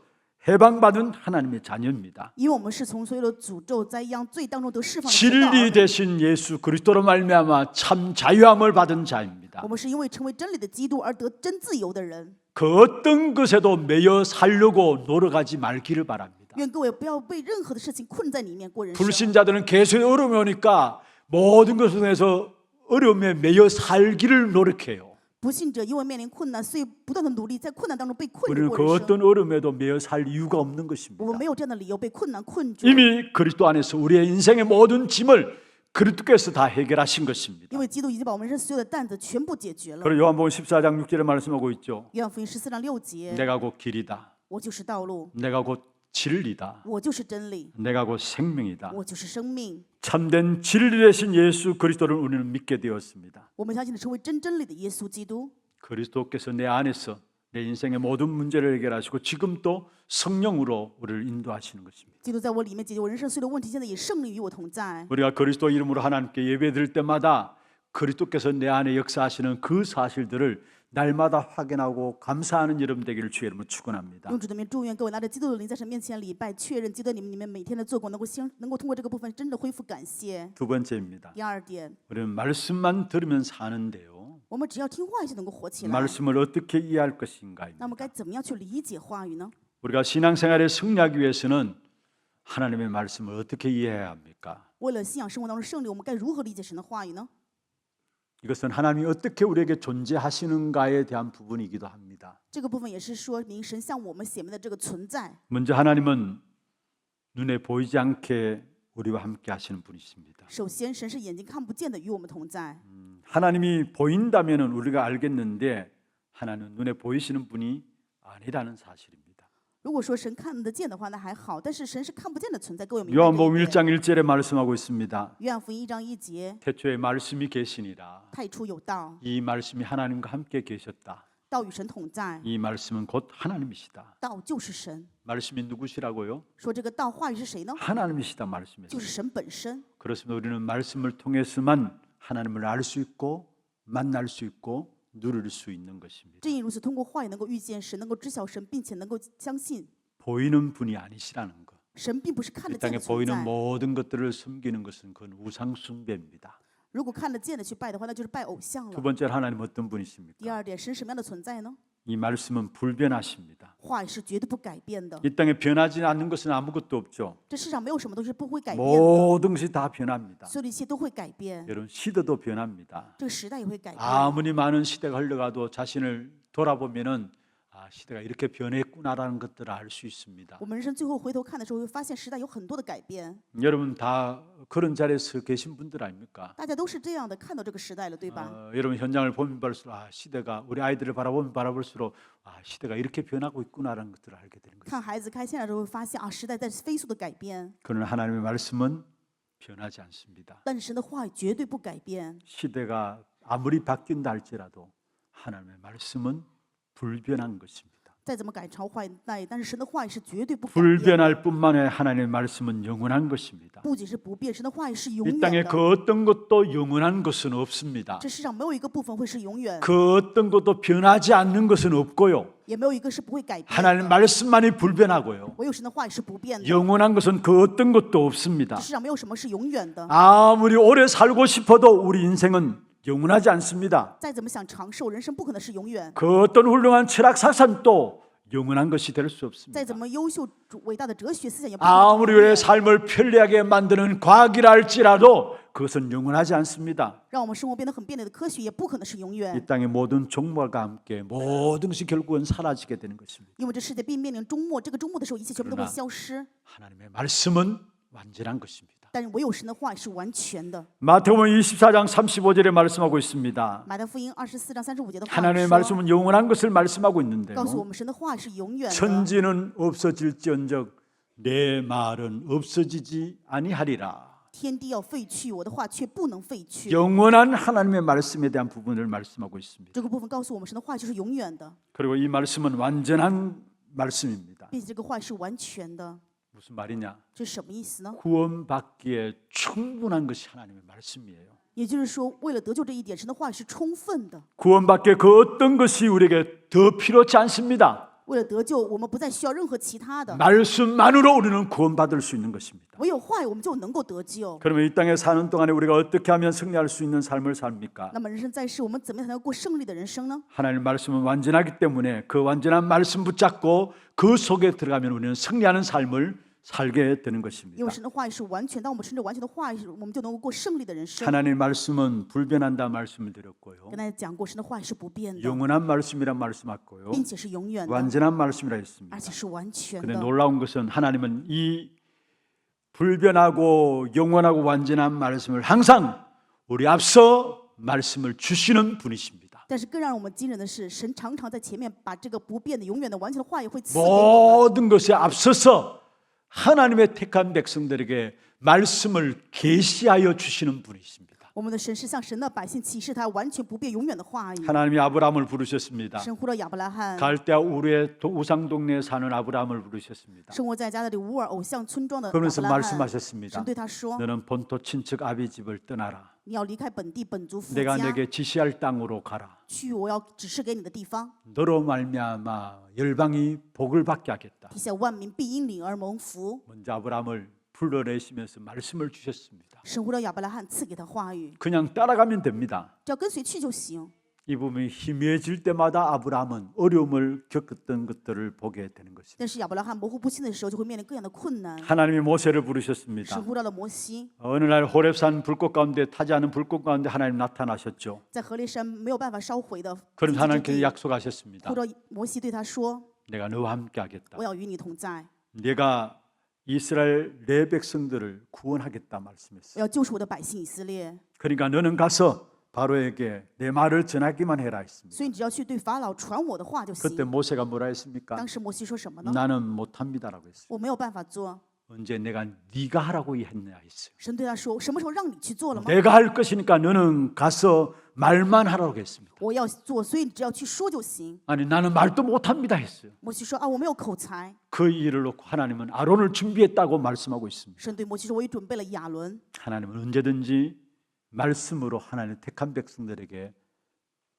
A: 해방받은 하나님의 자녀입니다.
B: 因为我们是从所有的诅咒、灾殃、罪当中得释放的
A: 진리 대신 예수 그리스도로 말미암아 참 자유함을 받은 자입니다.
B: 我们是因为成为真理的基督而得真自由的人。
A: 그 어떤 것에도 매여 살려고 노력하지 말기를 바랍니다.
B: 愿各位不要被任何的事情困在里面过人生。
A: 불신자들은 계속 어려움이 오니까 모든 것을 통해서 어려움에 매여 살기를 노력해요.
B: 不信者因为面临困难，所以不断的努力在困难当中被困
A: 우리는
B: 住
A: 그
B: 过人生。
A: 어떤 어려움에도 매여 살 이유가 없는
B: 我
A: 것입니다.
B: 们没有这样的理由被困难困住，
A: 이미 그리스도 안에서 우리의 인생의 모든 짐을 그리스도께서 다 해결하신 것입니다.
B: 因为基督已经把我们人生所有的担子全部解决了。
A: 그리고 요한복음 14장 6절에 말씀하고 있죠.
B: 约翰福音14章6节，
A: 내가 곧 길이다.
B: 我就是道路，
A: 내가 곧 진리다.
B: 我就是真理，
A: 내가 곧 생명이다.
B: 我就是生命。
A: 참된 진리 되신 예수 그리스도를 우리는 믿게 되었습니다.
B: 我们相信的成为真理的耶稣基督，
A: 그리스도께서 내 안에서 내 인생의 모든 문제를 해결하시고 지금 또 성령으로 우리를 인도하시는 것입니다.
B: 基督在我里面解决我人生所有的问题，现在以圣灵与我同在。
A: 우리가 그리스도 이름으로 하나님께 예배드릴 때마다 그리스도께서 내 안에 역사하시는 그 사실들을 날마다 확인하고 감사하는 여러분 되기를 주의 이름으로 축원합니다.
B: 用主的名祝愿各位拿着基督的灵在神面前礼拜，确认基督在你们每天的做工能够通过这个部分真的恢复感谢。
A: 두 번째입니다.
B: 第二点，
A: 우리는 말씀만 들으면 사는데요.
B: 我们只要听话语就能够活起来。
A: 말씀을 어떻게 이해할
B: 那么
A: 것인가입니다.
B: 该怎么样去理解话语呢？
A: 우리가 신앙생활에 승리하기 위해서는 하나님의 말씀을 어떻게 이해해야 합니까?
B: 为了信仰生活当中胜利，我们该如何理解神的话语呢？
A: 이것은 하나님이 어떻게 우리에게 존재하시는가에 대한 부분이기도 합니다.
B: 这个部分也是说明神向我们显明的这个存在。
A: 먼저 하나님은 눈에 보이지 않게 우리와 함께 하시는 분이십니다.
B: 首先，神是眼睛看不见的，与我们同在。
A: 하나님이 보인다면은 우리가 알겠는데 하나님은 눈에 보이시는 분이 아니라는 사실입니다.
B: 如果说神看得见的话，那还好；但是神是看不见的存在，各位明白这
A: 요한복음
B: 一点。
A: 1장 1절에 말씀하고 있습니다.
B: 约翰福音1章1节，
A: 태초에 말씀이 계시니라.
B: 太初有道，
A: 이 말씀이 하나님과 함께 계셨다.
B: 道与神同在，
A: 이 말씀은 곧 하나님이시다.
B: 道就是神。
A: 말씀이 누구시라고요?
B: 说这个道话语是谁呢？
A: 하나님이시다 말씀이에요.
B: 就是神本身。
A: 그렇습니다. 우리는 말씀을 통해서만 하나님을 알 수 있고 만날 수 있고 누릴 수 있는 것입니다.
B: 正因如此，通过话语能够遇见神，能够知晓神，并且能够相信
A: 보이는 분이 아니시라는 것.
B: 神并不是看
A: 이
B: 得见
A: 땅에
B: 的存
A: 보이는
B: 在。
A: 모든 것들을 섬기는 것은 그건 우상 숭배입니다.
B: 如果看得见的去拜的话，那就是拜偶像
A: 두
B: 了。
A: 번째로 하나님 어떤 분이십니까?
B: 第二点，神什么样的存在呢？
A: 이 말씀은 불변하십니다.
B: 话语是绝对不改变的。
A: 이 땅에 변하지 않는 것은 아무것도 없죠.
B: 这世上没有什么东西不会改变的，
A: 모든 것이 다 변합니다.
B: 所有的一切都会改变。
A: 여러분 시대도 변합니다.
B: 这个时代也会改变。
A: 아무리 많은 시대가 흘러가도 자신을 돌아보면은 시대가 이렇게 변했구나라는 것들을 알 수 있습니다.
B: 我们人生最后回头看的时候，会发现时代有很多的改变。
A: 여러분 다 그런 자리에서 계신 분들 아닙니까?
B: 大家都是这样的，看到这个时代了，对吧？
A: 여러분 현장을 보면 볼수록 시대가 우리 아이들을 바라보면 바라볼수록 시대가 이렇게 변하고 있구나라는 것들을 알게 되는 거죠.
B: 看孩子开现在的时候，会发现时代在飞速的改变。
A: 그러나 하나님의 말씀은 변하지 않습니다.
B: 但是神的话语绝对不改变。
A: 시대가 아무리 바뀐다 할지라도 하나님의 말씀은 불변한 것입니다.
B: 再怎么改朝换代，但是神的话语是绝对不改变的。
A: 불변할 뿐만 아니라 하나님의 말씀은 영원한 것입니다.
B: 不仅是不变，神的话语是永
A: 이
B: 远
A: 땅에
B: 的。
A: 그 어떤 것도 영원한 것은 없습니다.
B: 这世上没有一个部分会是永远，
A: 그 어떤 것도 변하지 않는 것은 없고요.
B: 也没有一个是不会改变
A: 하나님
B: 的。
A: 말씀만이 불변하고요.
B: 唯有神的话语是不变的。
A: 영원한 것은 그 어떤 것도 없습니다.
B: 这世上没有什么是永远的。
A: 아무리 오래 살고 싶어도 우리 인생은 영원하지 않습니다.
B: 再怎么想长寿，人生不可能是永远。
A: 그 어떤 훌륭한 철학 사상도 영원한 것이 될 수
B: 再
A: 없습니다.
B: 怎么优秀伟大的哲学思想，也不可能是
A: 아무리
B: 永
A: 우리의
B: 远。
A: 삶을 편리하게 만드는 과학이라 할지라도 그것은 영원하지 않습니다.
B: 让我们生活变得很便利的科学，也不可能是永
A: 이
B: 远。
A: 땅의 모든 종말과 함께 모든 것이 결국은 사라지게 되는 것입니다.
B: 因为这世界必面临终末，这个终末的时候，一切全部都会
A: 그러나
B: 消失。
A: 하나님의 말씀은 완전한 것입니다.
B: 但是唯有神的话语是完全的。
A: 마태복음 24장 35절에 말씀하고 있습니다.
B: 马太福音24章35节的话语
A: 하나님의
B: 说，
A: 말씀은 영원한 것을 말씀하고 있는데요.
B: 告诉我们神的话语是永远的。
A: 천지는 없어질지언정 내 말은 없어지지 아니하리라.
B: 天地要废去，我的话却不能废去。
A: 영원한 하나님의 말씀에 대한 부분을 말씀하고 있습니다.
B: 这个部分告诉我们，神的话语就是永远的，
A: 그리고 이 말씀은 완전한 말씀입니다.
B: 并且这个话语是完全的。
A: 무슨 말이냐?
B: 这是什么意思呢？
A: 구원받기에 충분한 것이 하나님의 말씀이에요.
B: 也就是说，为了得救这一点，神的话语是充分的。
A: 구원받기에 그 어떤 것이 우리에게 더 필요치 않습니다.
B: 为了得救，我们不再需要任何其他的，
A: 말씀만으로 우리는 구원받을 수 있는 것입니다.
B: 唯有话语，我们就能够得救。
A: 그러면 이 땅에 사는 동안에 우리가 어떻게 하면 승리할 수 있는 삶을 삽니까?
B: 那么人生在世，我们怎么样才能过胜利的人生呢？
A: 하나님 말씀은 완전하기 때문에 그 완전한 말씀 붙잡고 그 속에 들어가면 우리는 승리하는 삶을 살게 되는
B: 因
A: 것입니다.
B: 为神的话语是完全，当我们顺着完全的话语，我们就能够过胜利的人生。
A: 하나님 말씀은 불변한다 말씀을 드렸고요.
B: 跟大家讲过，神的话语是不变的，
A: 영원한 말씀이란 말씀했고요.
B: 并且是永远的，
A: 완전한 말씀이라 했습니다.
B: 而且是完全
A: 근데
B: 的。
A: 놀라운 것은 하나님은 이 불변하고 영원하고 완전한 말씀을 항상 우리 앞서 말씀을 주시는 분이십니다.
B: 但是更让我们惊人的是，神常常在前面把这个不变的、永远的、完全的话语会赐给我们。
A: 모든 것에 앞서서 하나님의 택한 백성들에게 말씀을 계시하여 주시는 분이십니다.
B: 我们的神是向神的百姓启示他完全不变、永远的话语。
A: 하나님이 아브라함을 부르셨습니다.
B: 神呼召亚伯拉罕，
A: 갈대아 우르의 우상 동네에 사는 아브라함을 부르셨습니다.
B: 生活在加勒底乌尔偶像村庄的亚
A: 그러면서
B: 伯拉罕，
A: 말씀하셨습니다.
B: 神对他说
A: 너는 본토 친척 아비 집을 떠나라. ：“
B: 你要离开本地本族父
A: 내가
B: 家，
A: 내게 지시할 땅으로 가라.
B: 去我要指示给你的地方，
A: 너로 말미암아 열방이 복을 받게 하겠다.
B: 地下万民必因你而蒙福。
A: 먼저 아브라함을 불러내시면서 말씀을 주셨습니다.
B: 神呼召亚伯拉罕，赐给他话语，
A: 그냥 따라가면 됩니다.
B: 只要跟随去就行。
A: 이 부분이 희미해질 때마다 아브라함은 어려움을 겪었던 것들을 보게 되는 것입니다.
B: 但是亚伯拉罕模糊不清的时候，就会面临各样的困难。
A: 하나님이 모세를 부르셨습니다.
B: 神呼召了摩西，
A: 어느 날 호렙산 불꽃 가운데 타지 않은 불꽃 가운데 하나님 나타나셨죠.
B: 在河烈山没有办法烧毁的
A: 그럼
B: 荆棘之
A: 하나님께서
B: 地，
A: 약속하셨습니다.
B: 呼召摩西对他说
A: 내가 너와 함께 하겠다.
B: 我要与你同在，
A: 내가 이스라엘 내 백성들을 구원하겠다 말씀했어요.
B: 要救赎我的百姓以色列。
A: 그러니까 너는 가서 바로에게 내 말을 전하기만 해라 했습니다.
B: 所以你只要去对法老传我的话就
A: 그때
B: 行。
A: 모세가 뭐라 했습니까?
B: 当时摩西说什么呢？
A: 나는 못합니다라고 했어요.
B: 我没有办法做。
A: 언제 내가 네가 하라고 했냐 했어요.
B: 神对他说：“什么时候让你去做了吗？
A: 내가 할 것이니까 너는 가서 말만 하라고 했습니다.
B: 我要做，所以你只要去说就行。
A: 아니 나는 말도 못합니다 했어요.
B: 摩西说：“啊，我没有口才。
A: 그 일을 놓고 하나님은 아론을 준비했다고 말씀하고 있습니다.
B: 神对摩西说：“我也准备了亚伦。
A: 하나님은 언제든지 말씀으로 하나님 택한 백성들에게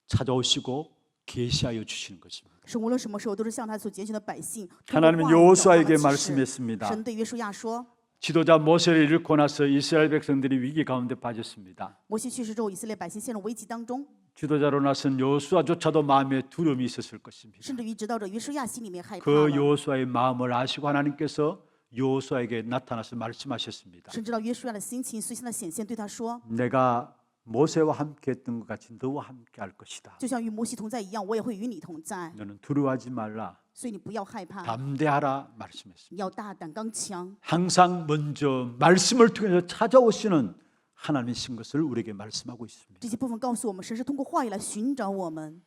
A: 찾아오시고 계시하여 주시는 것입니다.
B: 神无论什么时候都是向他所拣选的百姓。
A: 하나님은
B: 通过话语找到
A: 여호수아에게
B: 了启示
A: 말씀했습니다.
B: 神对约书亚说：
A: 지도자 모세를 잃고 나서 이스라엘 백성들이 위기 가운데 빠졌습니다.
B: 摩西去世之后，以色列百姓陷入危机当中，
A: 지도자로 나선 여호수아조차도 마음에 두려움이 있었을 것입니다.
B: 甚至于指导者约书亚心里面害怕
A: 그
B: 了。
A: 여호수아의 마음을 아시고 하나님께서 여호수아에게 나타나서 말씀하셨습니다.
B: 神知道约书亚的心情，所以向他显现，对他说
A: 내가 모세와 함께 했던 것 같이 너와 함께 할 것이다. ：“
B: 就像与摩西同在一样，我也会与你同在。
A: 너는 두려워하지 말라.
B: 所以你不要害怕，
A: 담대하라 말씀했습니다.
B: 你要大胆刚强。
A: 항상 먼저 말씀을 통해서 찾아오시는 하나님이신 것을 우리에게 말씀하고 있습니다.
B: 这些部分告诉我们，神是通过话语来寻找我们。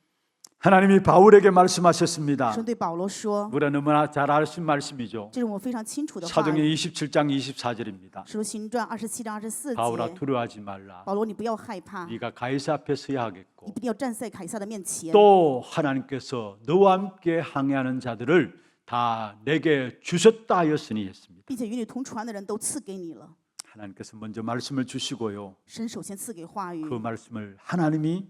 A: 하나님이 바울에게 말씀하셨습니다.
B: 神对保罗说，
A: 우리가 너무나 잘 아신 말씀이죠.
B: 这是我们非常清楚的话
A: 사도행
B: 语。
A: 27장 24절입니다.
B: 使徒行传27章24
A: 바울아
B: 节，
A: 두려워하지 말라.
B: 保罗，你不要害怕，
A: 네가 가이사 앞에 서야
B: 你
A: 하겠고
B: 一定要站在凯撒的面前。
A: 또 하나님께서 너와 함께 항해하는 자들을 다 내게 주셨다 하였으니 했습니다.
B: 并且与你同船的人都赐给你了。
A: 하나님께서 먼저 말씀을 주시고요.
B: 神首先赐给话语，
A: 그 말씀을 하나님이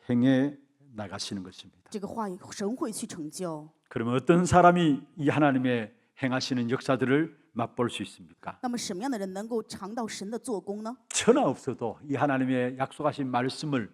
A: 행해 나가시는 것입니다.
B: 这个话语神会去成就。
A: 그러면 어떤 사람이 이 하나님의 행하시는 역사들을 맛볼 수 있습니까?
B: 那么什么样的人能够尝到神的做工呢？
A: 천하 없어도 이 하나님의 약속하신 말씀을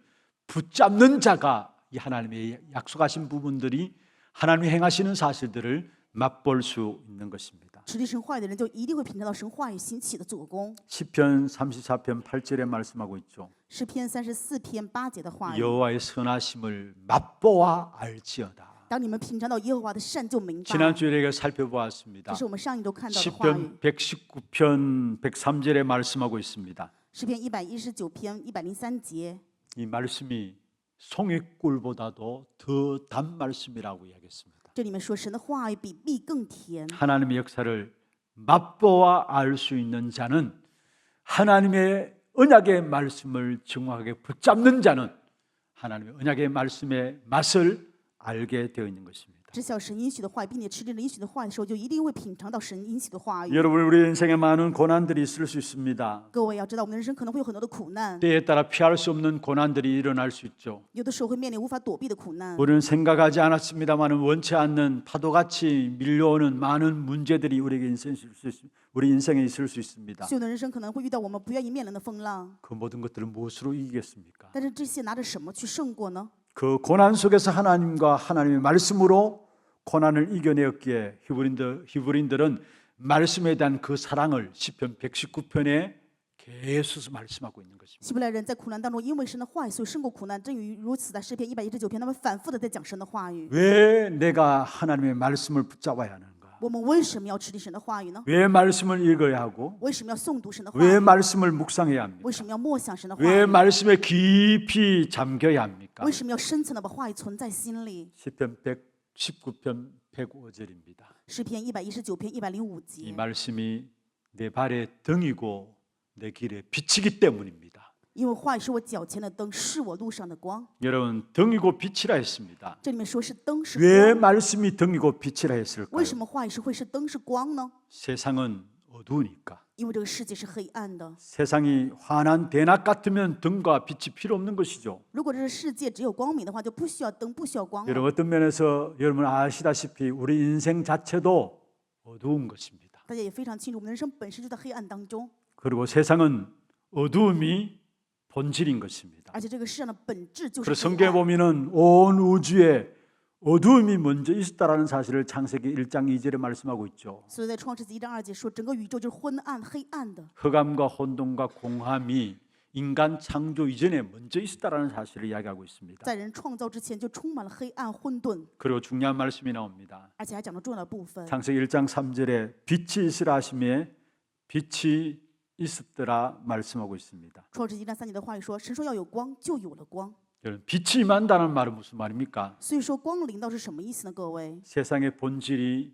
A: 붙잡는 자가 이 하나님의 약속하신 부분들이 하나님이 행하시는 사실들을 맛볼 수 있는 것입니다.
B: 持地神话语的人就一定会品尝到神话语兴起的做工。
A: 시편 34편 8절에 말씀하고 있죠.
B: 诗篇34篇8节的话语：
A: 여호와의 선하심을 맛보아 알지어다.
B: 当你们品尝到耶和华的善，就明白。
A: 지난주에 우리가 살펴보았습니다.
B: 这是我们上一周看到的话语。
A: 시편 119편 103절에 말씀하고 있습니다.
B: 诗篇119篇103节，
A: 이 말씀이 송이꿀보다도 더 단 말씀이라고 이야기했습니다.
B: 这里面说神的话语比蜜更甜。
A: 하나님의 역사를 맛보아 알 수 있는 자는 하나님의 언약의 말씀을 정확하게 붙잡는 자는 하나님의 언약의 말씀의 맛을 알게 되어 있는 것입니다.
B: 知晓神应许的话语，并且持着应许的话语的时候，就一定会品尝到神应许的话语。
A: 여러분 우리 인생에 많은 고난들이 있을 수 있습니다.
B: 各位要知道，我们的人生可能会有很多的苦难，
A: 때에 따라 피할 수 없는 고난들이 일어날 수 있죠.
B: 有的时候会面临无法躲避的苦难。
A: 우리는 생각하지 않았습니다만 원치 않는 파도같이 밀려오는 많은 문제들이 우리 인생에 있을 수 있습니다.
B: 所有的人生可能会遇到我们不愿意面临的风浪，
A: 그 모든 것들을 무엇으로 이기겠습니까?
B: 但是这些拿着什么去胜过呢？
A: 그 고난 속에서 하나님과 하나님의 말씀으로 고난을 이겨내었기에 히브리인들은 말씀에 대한 그 사랑을 시편 119편에 계속 말씀하고 있는 것입니다.
B: 希伯来人在苦难当中，因为神的话语，所以胜过苦难。正如此，在诗篇119篇，他们反复的在讲神的话语。
A: 왜 내가 하나님의 말씀을 붙잡아야 하는가?
B: 我们为什么要持定神的话语呢？
A: 왜 말씀을 읽어야 하고?
B: 为什么要诵读神的话
A: 왜
B: 语？
A: 말씀을 묵상해야 합니까?
B: 为什么要默想神的话
A: 왜
B: 语？
A: 말씀에 깊이 잠겨야 합니까?
B: 为什么要深层的把话语存在心里？
A: 시편 119편 105절입니다.
B: 诗篇119篇105
A: 이
B: 节，
A: 말씀이 내 발의 등이고 내 길에 빛이기 때문입니다.
B: 因为话语是我脚前的灯，是我路上的光。
A: 여러분 등이고 빛이라 했습니다.
B: 这里面说是灯是
A: 왜
B: 光，
A: 말씀이 등이고 빛이라 했을까요?
B: 为什么话语是会是灯是光呢？
A: 세상은 어두우니까.
B: 因为这个世界是黑暗的。
A: 세상이 환한 대낮 같으면 등과 빛이 필요 없는 것이죠.
B: 如果这个世界只有光明的话，就不需要灯，不需要光了。
A: 여러분 어떤 면에서 여러분 아시다시피 우리 인생 자체도 어두운 것입니다.
B: 大家也非常清楚，我们的人生本身就在黑暗当中，
A: 그리고 세상은 어두움이 본질인 것입니다.
B: 而且这个世上的本质就是
A: 그래서
B: 黑
A: 성경에
B: 暗。
A: 보면은 온 우주에 어두움이 먼저 있었다라는 사실을 창세기 1장 2절에 말씀하고 있죠.
B: 所以在创世纪1章2节说，整个宇宙就是昏暗、黑暗的，
A: 흑암과 혼돈과 공함이 인간 창조 이전에 먼저 있었다라는 사실을 이야기하고 있습니다.
B: 在人创造之前就充满了黑暗混沌，
A: 그리고 중요한 말씀이 나옵니다.
B: 而且还讲到重要的部分。
A: 창세기 1장 3절에 빛이 있으라 하심에 빛이 있었더라 말씀하고 있습니다.
B: 创世纪1章3节的话语说，神说要有光，就有了光。
A: 여러분, 빛이 임한다는 말은 무슨 말입니까?
B: 所以说光临到是什么意思呢？各位，
A: 세상의 본질이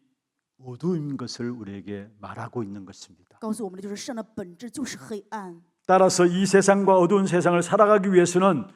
A: 어두운 것을 우리에게 말하고 있는 것입니다.
B: 告诉我们的就是世上的本质就是黑暗。
A: 따라서 이 세상과 어두운 세상을 살아가기 위해서는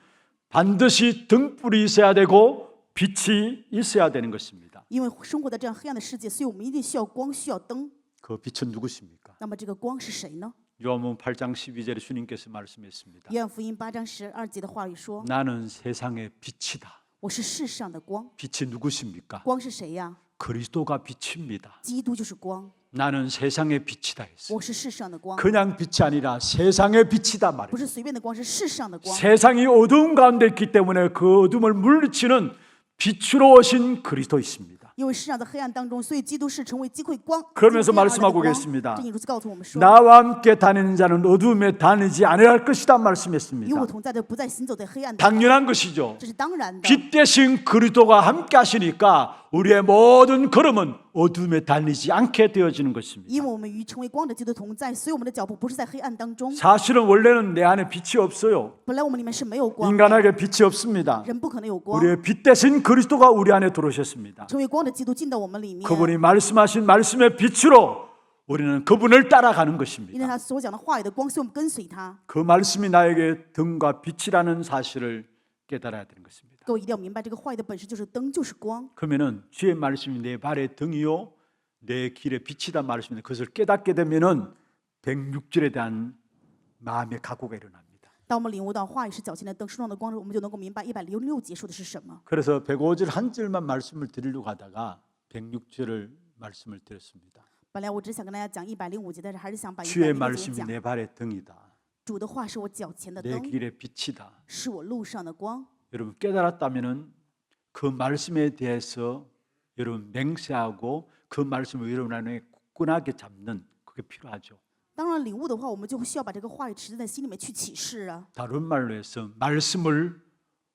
A: 반드시 등불이 있어야 되고 빛이 있어야 되는 것입니다.
B: 因为生活在这样黑暗的世界，所以我们一定需要光，需要灯。
A: 그 빛은 누구십니까?
B: 那么这个光是谁呢？
A: 요한복음 8장 12절에 주님께서 말씀했습니다.
B: 约翰福音8章12节的话语说
A: 나는 세상의 빛이다.
B: 我是世上的光。
A: 빛이 누구십니까?
B: 光是谁呀？
A: 그리스도가 빛입니다.
B: 基督就是光。
A: 나는 세상의 빛이다 했어요.
B: 我是世上的光，
A: 그냥 빛이 아니라 세상의 빛이다
B: 不
A: 말이에요.
B: 是随便的光，是世上的光。
A: 세상이 어두운 가운데 있기 때문에 그 어둠을 물리치는 빛으로 오신 그리스도이십니다.
B: 因为世上的黑暗当中，所以基督是成为机会光。
A: 그러면서
B: 进入黑暗而来的
A: 말씀하고
B: 光
A: 계십니다.
B: 正因如此告诉我们说，
A: 나와 함께 다니는 자는 어둠에 다니지 아니할 것이다
B: 与
A: 말씀했습니다.
B: 我同在的不再行走在黑暗当中，
A: 당연한 것이죠.
B: 这是当然的。
A: 빛 대신 그리스도가 함께 하시니까 우리의 모든 걸음은 어둠에 다니지 않게 되어지는 것입니다.
B: 因为我们与成为光的基督同在，所以我们的脚步不是在黑暗当中。
A: 사실은 원래는 내 안에 빛이 없어요.
B: 本来我们里面是没有光的，
A: 인간에게 빛이 없습니다.
B: 人不可能有光。
A: 우리의 빛 대신 그리스도가 우리 안에 들어오셨습니다.
B: 成为光的基督进到我们里面，
A: 그분이 말씀하신 말씀의 빛으로 우리는 그분을 따라가는
B: 因为
A: 것입니다.
B: 他所讲的话语的光，所以我们跟随他。
A: 그 말씀이 나에게 등과 빛이라는 사실을 깨달아야 되는 것입니다.
B: 各位一定要明白，这个话语的本身就是灯，就是光。
A: 그러면은 주의 말씀이 내 발의 등이요 내 길의 빛이다 말씀인데 그것을 깨닫게 되면은 106절에 대한 마음의 각오가 일어납니다.
B: 当我们领悟到话语是脚前的灯，树上的光，我们就能够明白106节说的是什么。
A: 그래서 105절 한 절만 말씀을 드리려고 하다가 106절을 말씀을 드렸습니다.
B: 本来我只想跟大家讲105节，但是还是想把
A: 주의
B: 106节
A: 말씀이
B: 讲。
A: 내 발의 등이다.
B: 主的话是我脚前的
A: 내
B: 灯，
A: 길의 빛이다.
B: 是我路上的光。
A: 여러분 깨달았다면은 그 말씀에 대해서 여러분 맹세하고 그 말씀을 여러분 안에 굳건하게 잡는 그게 필요하죠.
B: 当然，领悟的话，我们就需要把这个话语持在心里面去启示啊。
A: 다른 말로 해서 말씀을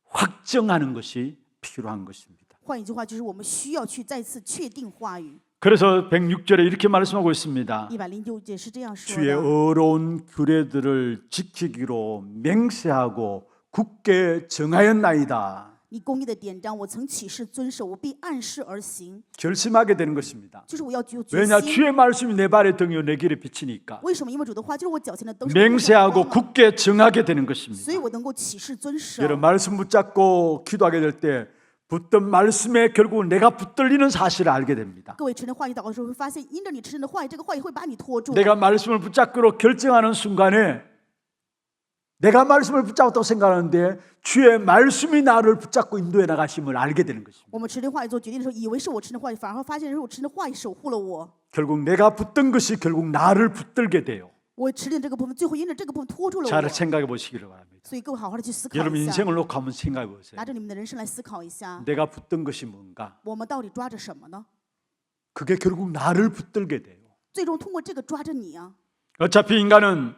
A: 확정하는 것이 필요한 것입니다.
B: 换一句话，就是我们需要去再次确定话语。
A: 그래서 106절에 이렇게 말씀하고 있습니다.
B: 106节是这样说
A: 주의
B: 的：
A: 어려운 규례들을 지키기로 맹세하고 굳게 정하였나이다.
B: 你公义的典章，我曾起誓遵守，我必按事而行。
A: 결심하게 되는 것입니다.
B: 就是我要有决
A: 왜냐
B: 心。
A: 주의 말씀이 내 발의 등이요 내 길의 빛이니까
B: 为什么？因为主的话就是我脚前的灯，是我路上的
A: 맹세하고
B: 光啊
A: 굳게 정하게 되는 것입니다.
B: 所以我能够起誓遵守。
A: 여러분 말씀 붙잡고 기도하게 될 때 붙든 말씀에 결국 내가 붙들리는 사실을 알게 됩니다.
B: 各位承认话语祷告的时候，会发现因着你承认的话语，这个话语会把你拖住。
A: 내가 말씀을 붙잡기로 결정하는 순간에 내가 말씀을 붙잡았다고 생각하는데 주의 말씀이 나를 붙잡고 인도해 나가심을 알게 되는 것입니다.
B: 我们持定话语做决定的时候，以为是我持定话语，反而发现是我持定的话语守护了我。
A: 결국 내가 붙든 것이 결국 나를 붙들게 돼요.
B: 我持定这个部分，最后因着这个部分拖住了
A: 잘
B: 我。
A: 생각해 보시기를 바랍니다.
B: 所以各位好好的去思考
A: 여러분
B: 一下，
A: 인생을 놓고 한번 생각해 보세요.
B: 拿着你们的人生来思考一下，
A: 내가 붙든 것이 뭔가?
B: 我们到底抓着什么呢？
A: 그게 결국 나를 붙들게 돼요.
B: 最终通过这个抓着你啊。
A: 어차피 인간은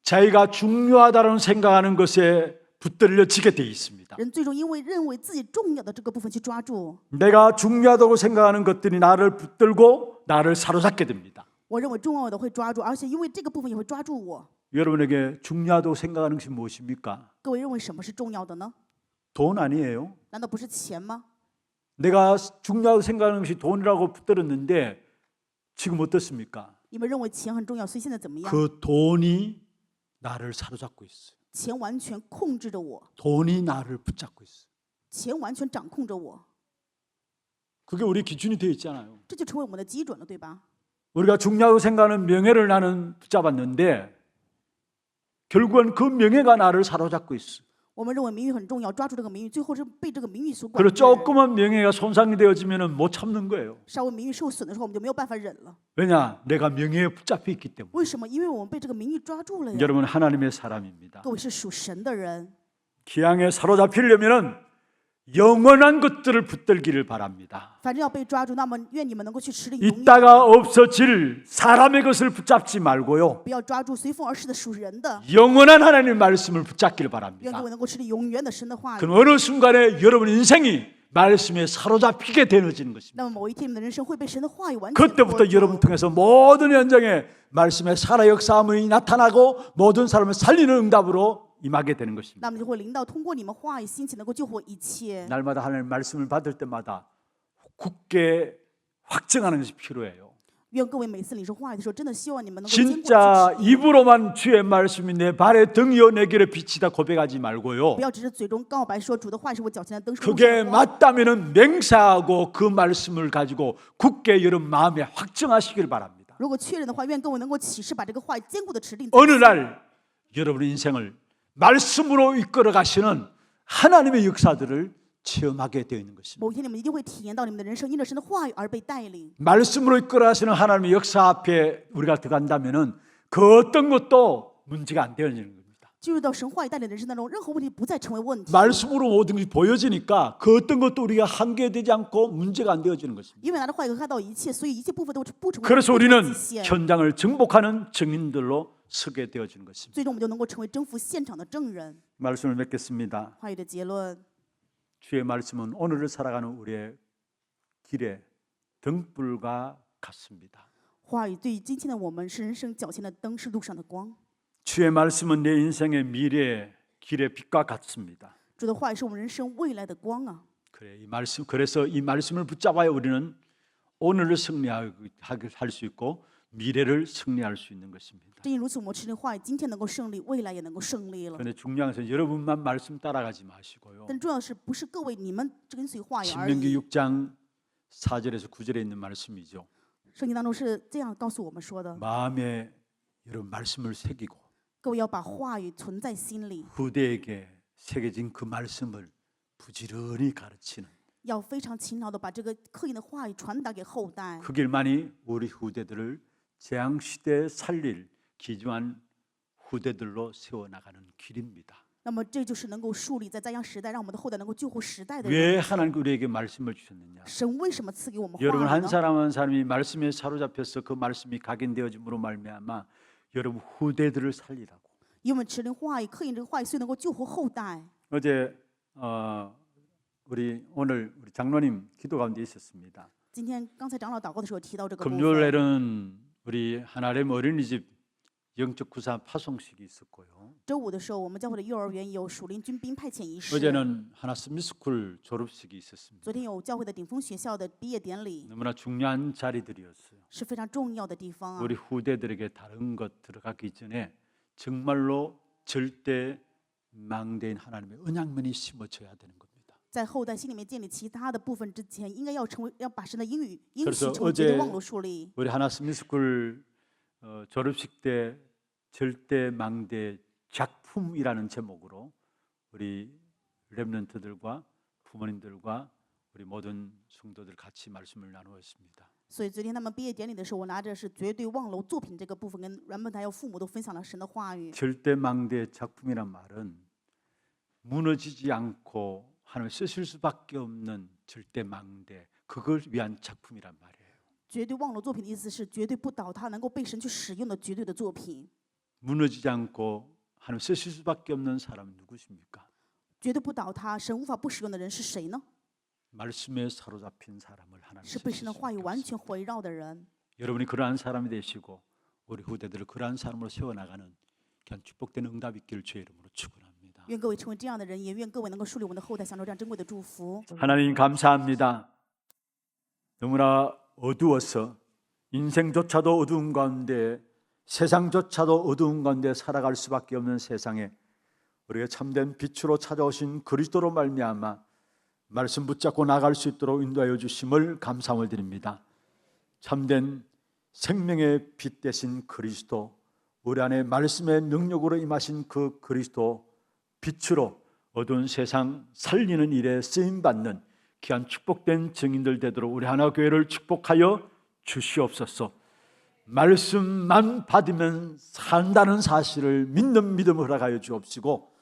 A: 자기가 중요하다는 생각하는 것에 붙들려지게 돼 있습니다.
B: 人最终因为认为自己重要的这个部分去抓住。
A: 내가 중요하다고 생각하는 것들이 나를 붙들고 나를 사로잡게 됩니다.
B: 我认为重要的会抓住，而且因为这个部分也会抓住我。
A: 여러분에게 중요하다고 생각하는 것이 무엇입니까?
B: 各位认为什么是重要的呢？
A: 돈 아니에요.
B: 难道不是钱吗？
A: 내가 중요하다고 생각하는 것이 돈이라고 붙들었는데 지금 어떻습니까?
B: 你们认为钱很重要，所以现在怎么样？
A: 그 돈이 나를 사로잡고 있어요.
B: 钱完全控制着我，
A: 돈이 나를 붙잡고 있어요.
B: 钱完全掌控着我，
A: 그게 우리 기준이 되어 있잖아요.
B: 这就成为我们的基准了，对吧？
A: 우리가 중요하다고 생각하는 명예를 나는 붙잡았는데 결국은 그 명예가 나를 사로잡고 있어.
B: 我们认为名誉很重要，抓住这个名誉，最后是被这个名誉所管
A: 그리고
B: 制。
A: 조그만 명예가 손상이 되어지면 못 참는 거예요.
B: 稍微名誉受损的时候，我们就没有办法忍了。
A: 왜냐? 내가 명예에 붙잡혀 있기 때문에.
B: 为什么？因为我们被这个名誉抓住了呀。
A: 여러분 하나님의 사람입니다.
B: 各位是属神的人，
A: 기왕에 사로잡히려면은 영원한 것들을 붙들기를 바랍니다.
B: 反正要被抓住，那么愿你们能够去持定永远，
A: 있다가 없어질 사람의 것을 붙잡지 말고요,
B: 不要抓住随风而逝的属人的。
A: 영원한 하나님의 말씀을 붙잡기를
B: 愿
A: 바랍니다.
B: 各位能够持定永远的神的话语。
A: 그 어느 순간에 여러분 인생이 말씀에 사로잡히게 되어지는 것입니다.
B: 那么某一天，你们的人生会被神的话语完全
A: 그때부터
B: 夺
A: 여러분
B: 走。
A: 통해서 모든 현장에 말씀의 살아 역사함이 나타나고 모든 사람을 살리는 응답으로 임하게 되는 것입니다.
B: 那么就会临到通过你们话语兴起，能够救活一切。
A: 날마다 하나님의 말씀을 받을 때마다 굳게 확증하는 것이 필요해요.
B: 愿各位每次领受话语的时候，真的希望你们能够坚固地去
A: 진짜
B: 持定，
A: 입으로만 주의 말씀이 내 발의 등이요 내 길에 빛이다 고백하지 말고요.
B: 不要只是嘴中告白说主的话语是我脚前的灯，是我路
A: 그게
B: 上的光。
A: 맞다면은 맹세하고 그 말씀을 가지고 굳게 여러분 마음에 확증하시길 바랍니다.
B: 如果确认的话，愿各位能够起誓把这个话语坚固的持定。
A: 어느 날 여러분의 인생을 말씀으로 이끌어 가시는 하나님의 역사들을 체험하게 되어 있는 것입니다.
B: 某一天，你们一定会体验到你们的人生因着神的话语而被带领。
A: 말씀으로 이끌어 가시는 하나님의 역사 앞에 우리가 들어간다면은 그 어떤 것도 문제가 안 되어지는 겁니다.
B: 进入到神话语带领的人生当中，任何问题不再成为问题，
A: 말씀으로 모든 것이 보여지니까 그 어떤 것도 우리가 한계되지 않고 문제가 안 되어지는 것입니다.
B: 因为拿着话语可以看到一切，所以一切部分都不成为
A: 그래서
B: 不成为
A: 우리는
B: 极限。
A: 현장을 정복하는 증인들로 서게 되어지는 것입니다.
B: 最终我们就能够成为征服现场的证人。
A: 말씀을 맺겠습니다.
B: 话语的结论，
A: 주의 말씀은 오늘을 살아가는 우리의 길에 등불과 같습니다.
B: 话语对于今天的我们是人生脚前的灯，是路上的光。
A: 주의 말씀은 내 인생의 미래 길의 빛과 같습니다.
B: 主的话语是我们人生未来的光啊！
A: 그래서 이 말씀을 붙잡아야 우리는 오늘을 승리할 수 있고 미래를 승리할 수 있는 것입니다.
B: 正因如此，我们持定话语，今天能够胜利，未来也能够胜利了。
A: 그런데 중요한 것은 여러분만 말씀 따라가지 마시고요.
B: 但重要的是，不是各位你们跟随话语而
A: 신명기
B: 已。
A: 6장 4절에서 9절에 있는 말씀이죠.
B: 圣经当中是这样告诉我们说的：
A: 마음에 여러분 말씀을 새기고
B: 各位要把话语存在心里，
A: 후대에게 새겨진 그 말씀을 부지런히 가르치는
B: 要非常勤劳的把这个刻印的话语传达给后代。
A: 그 길만이 우리 후대들을 재앙 시대에 살릴 기중한 후대들로 세워나가는 길입니다.
B: 那么这就是能够树立在灾殃时代，让我们的后代能够救活时代的
A: 왜
B: 人。
A: 하나님 우리에게 말씀을 주셨느냐?
B: 神为什么赐给我们话
A: 여러분
B: 语
A: 한
B: 呢？
A: 사람 한 사람이 말씀에 사로잡혀서 그 말씀이 각인되어짐으로 말미암아 여러분 후대들을 살리라고.
B: 因为我们持定话语，刻印这个话语，所以能够救活后代。
A: 어제 오늘 우리 장로님 기도 가운데 있었습니다.
B: 今天刚才长老祷告的时候提到这个部分。
A: 금요일에는 우리 하나님 어린이집 영적 구사 파송식이 있었고요.
B: 周五的时候，我们教会的幼儿园有属灵军兵派遣仪式。
A: 어제는 하나 스미스쿨 졸업식이 있었습니다.
B: 昨天有教会的顶峰学校的毕业典礼，
A: 너무나 중요한 자리들이었어요.
B: 是非常重要的地方啊。
A: 우리 후대들에게 다른 것 들어가기 전에 정말로 절대 망대인 하나님의 언약면이 심어져야 되는 겁니다.
B: 在后代心里面建立其他的部分之前，应该要把神的应许
A: 그래서
B: 成为绝对
A: 어제
B: 望路树立。
A: 우리 하나 스미스쿨 졸업식 때 절대 망대 작품이라는 제목으로 우리 렘넌트들과 부모님들과 우리 모든 성도들 같이 말씀을 나누었습니다.
B: 所以昨天他们毕业典礼的时候，我拿着是绝对望楼作品这个部分，跟软本台有父母都分享了神的话语。
A: 절대 망대 작품이란 말은 무너지지 않고 하나님 쓰실 수밖에 없는 절대 망대 그걸 위한 작품이란 말이에요.
B: 绝对望楼作品的意思是绝对不倒塌，能够被神去使用的绝对的作品。
A: 무너지지 않고 하나님 쓰실 수밖에 없는 사람 누구십니까?
B: 绝对不倒塌，神无法不使用的人是谁呢？
A: 말씀에 사로잡힌 사람을 하나님
B: 是被神的话语
A: 쓰실
B: 完
A: 수밖에
B: 全围绕的人。
A: 여러분이 그러한 사람이 되시고 우리 후대들을 그러한 사람으로 세워나가는 그냥 축복된 응답 있기를 주의 이름으로 축원합니다.
B: 愿各位成为这样的人，也愿各位能够树立我们的后代，享受这样珍贵的祝福。
A: 하나님 감사합니다. 너무나 어두워서 인생조차도 어두운 가운데 세상조차도 어두운 가운데 살아갈 수밖에 없는 세상에 우리가 참된 빛으로 찾아오신 그리스도로 말미암아 말씀 붙잡고 나갈 수 있도록 인도하여 주심을 감사함을 드립니다. 참된 생명의 빛 되신 그리스도, 우리 안에 말씀의 능력으로 임하신 그 그리스도 빛으로 어두운 세상 살리는 일에 쓰임받는 귀한 축복된 증인들 되도록 우리 하나교회를 축복하여 주시옵소서. 말씀만 받으면 산다는 사실을 믿는 믿음을 허락하여 주옵시고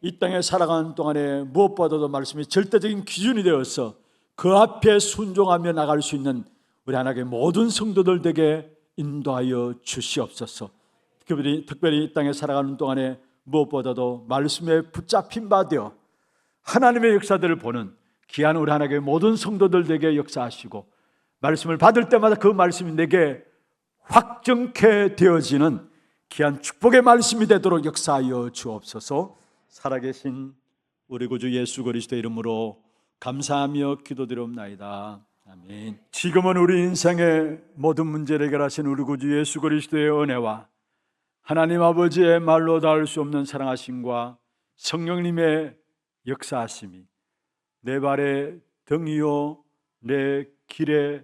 A: 이 땅에 살아가는 동안에 무엇보다도 말씀이 절대적인 기준이 되어서 그 앞에 순종하며 나갈 수 있는 우리 하나님의 모든 성도들 되게 인도하여 주시옵소서. 특별히 이 땅에 살아가는 동안에 무엇보다도 말씀에 붙잡힌 바 되어 하나님의 역사들을 보는 귀한 우리 하나님의 모든 성도들 되게 역사하시고, 말씀을 받을 때마다 그 말씀이 내게 확정케 되어지는 귀한 축복의 말씀이 되도록 역사하여 주옵소서. 살아계신 우리 구주 예수 그리스도의 이름으로 감사하며 기도드리옵나이다. 아멘. 지금은 우리 인생의 모든 문제를 해결하신 우리 구주 예수 그리스도의 은혜와 하나님 아버지의 말로 닿을 수 없는 사랑하심과 성령님의 역사하심이 내 발의 등이요 내 길에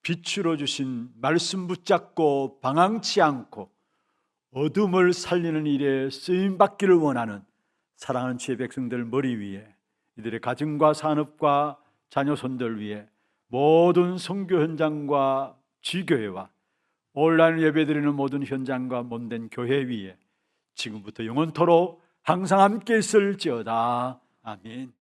A: 빛으로 주신 말씀 붙잡고 방황치 않고 어둠을 살리는 일에 쓰임받기를 원하는 사랑하는 주의 백성들 머리 위에, 이들의 가정과 산업과 자녀손들 위에, 모든 선교 현장과 지교회와 온라인 예배드리는 모든 현장과 몸된 교회 위에 지금부터 영원토록 항상 함께 있을지어다. 아멘.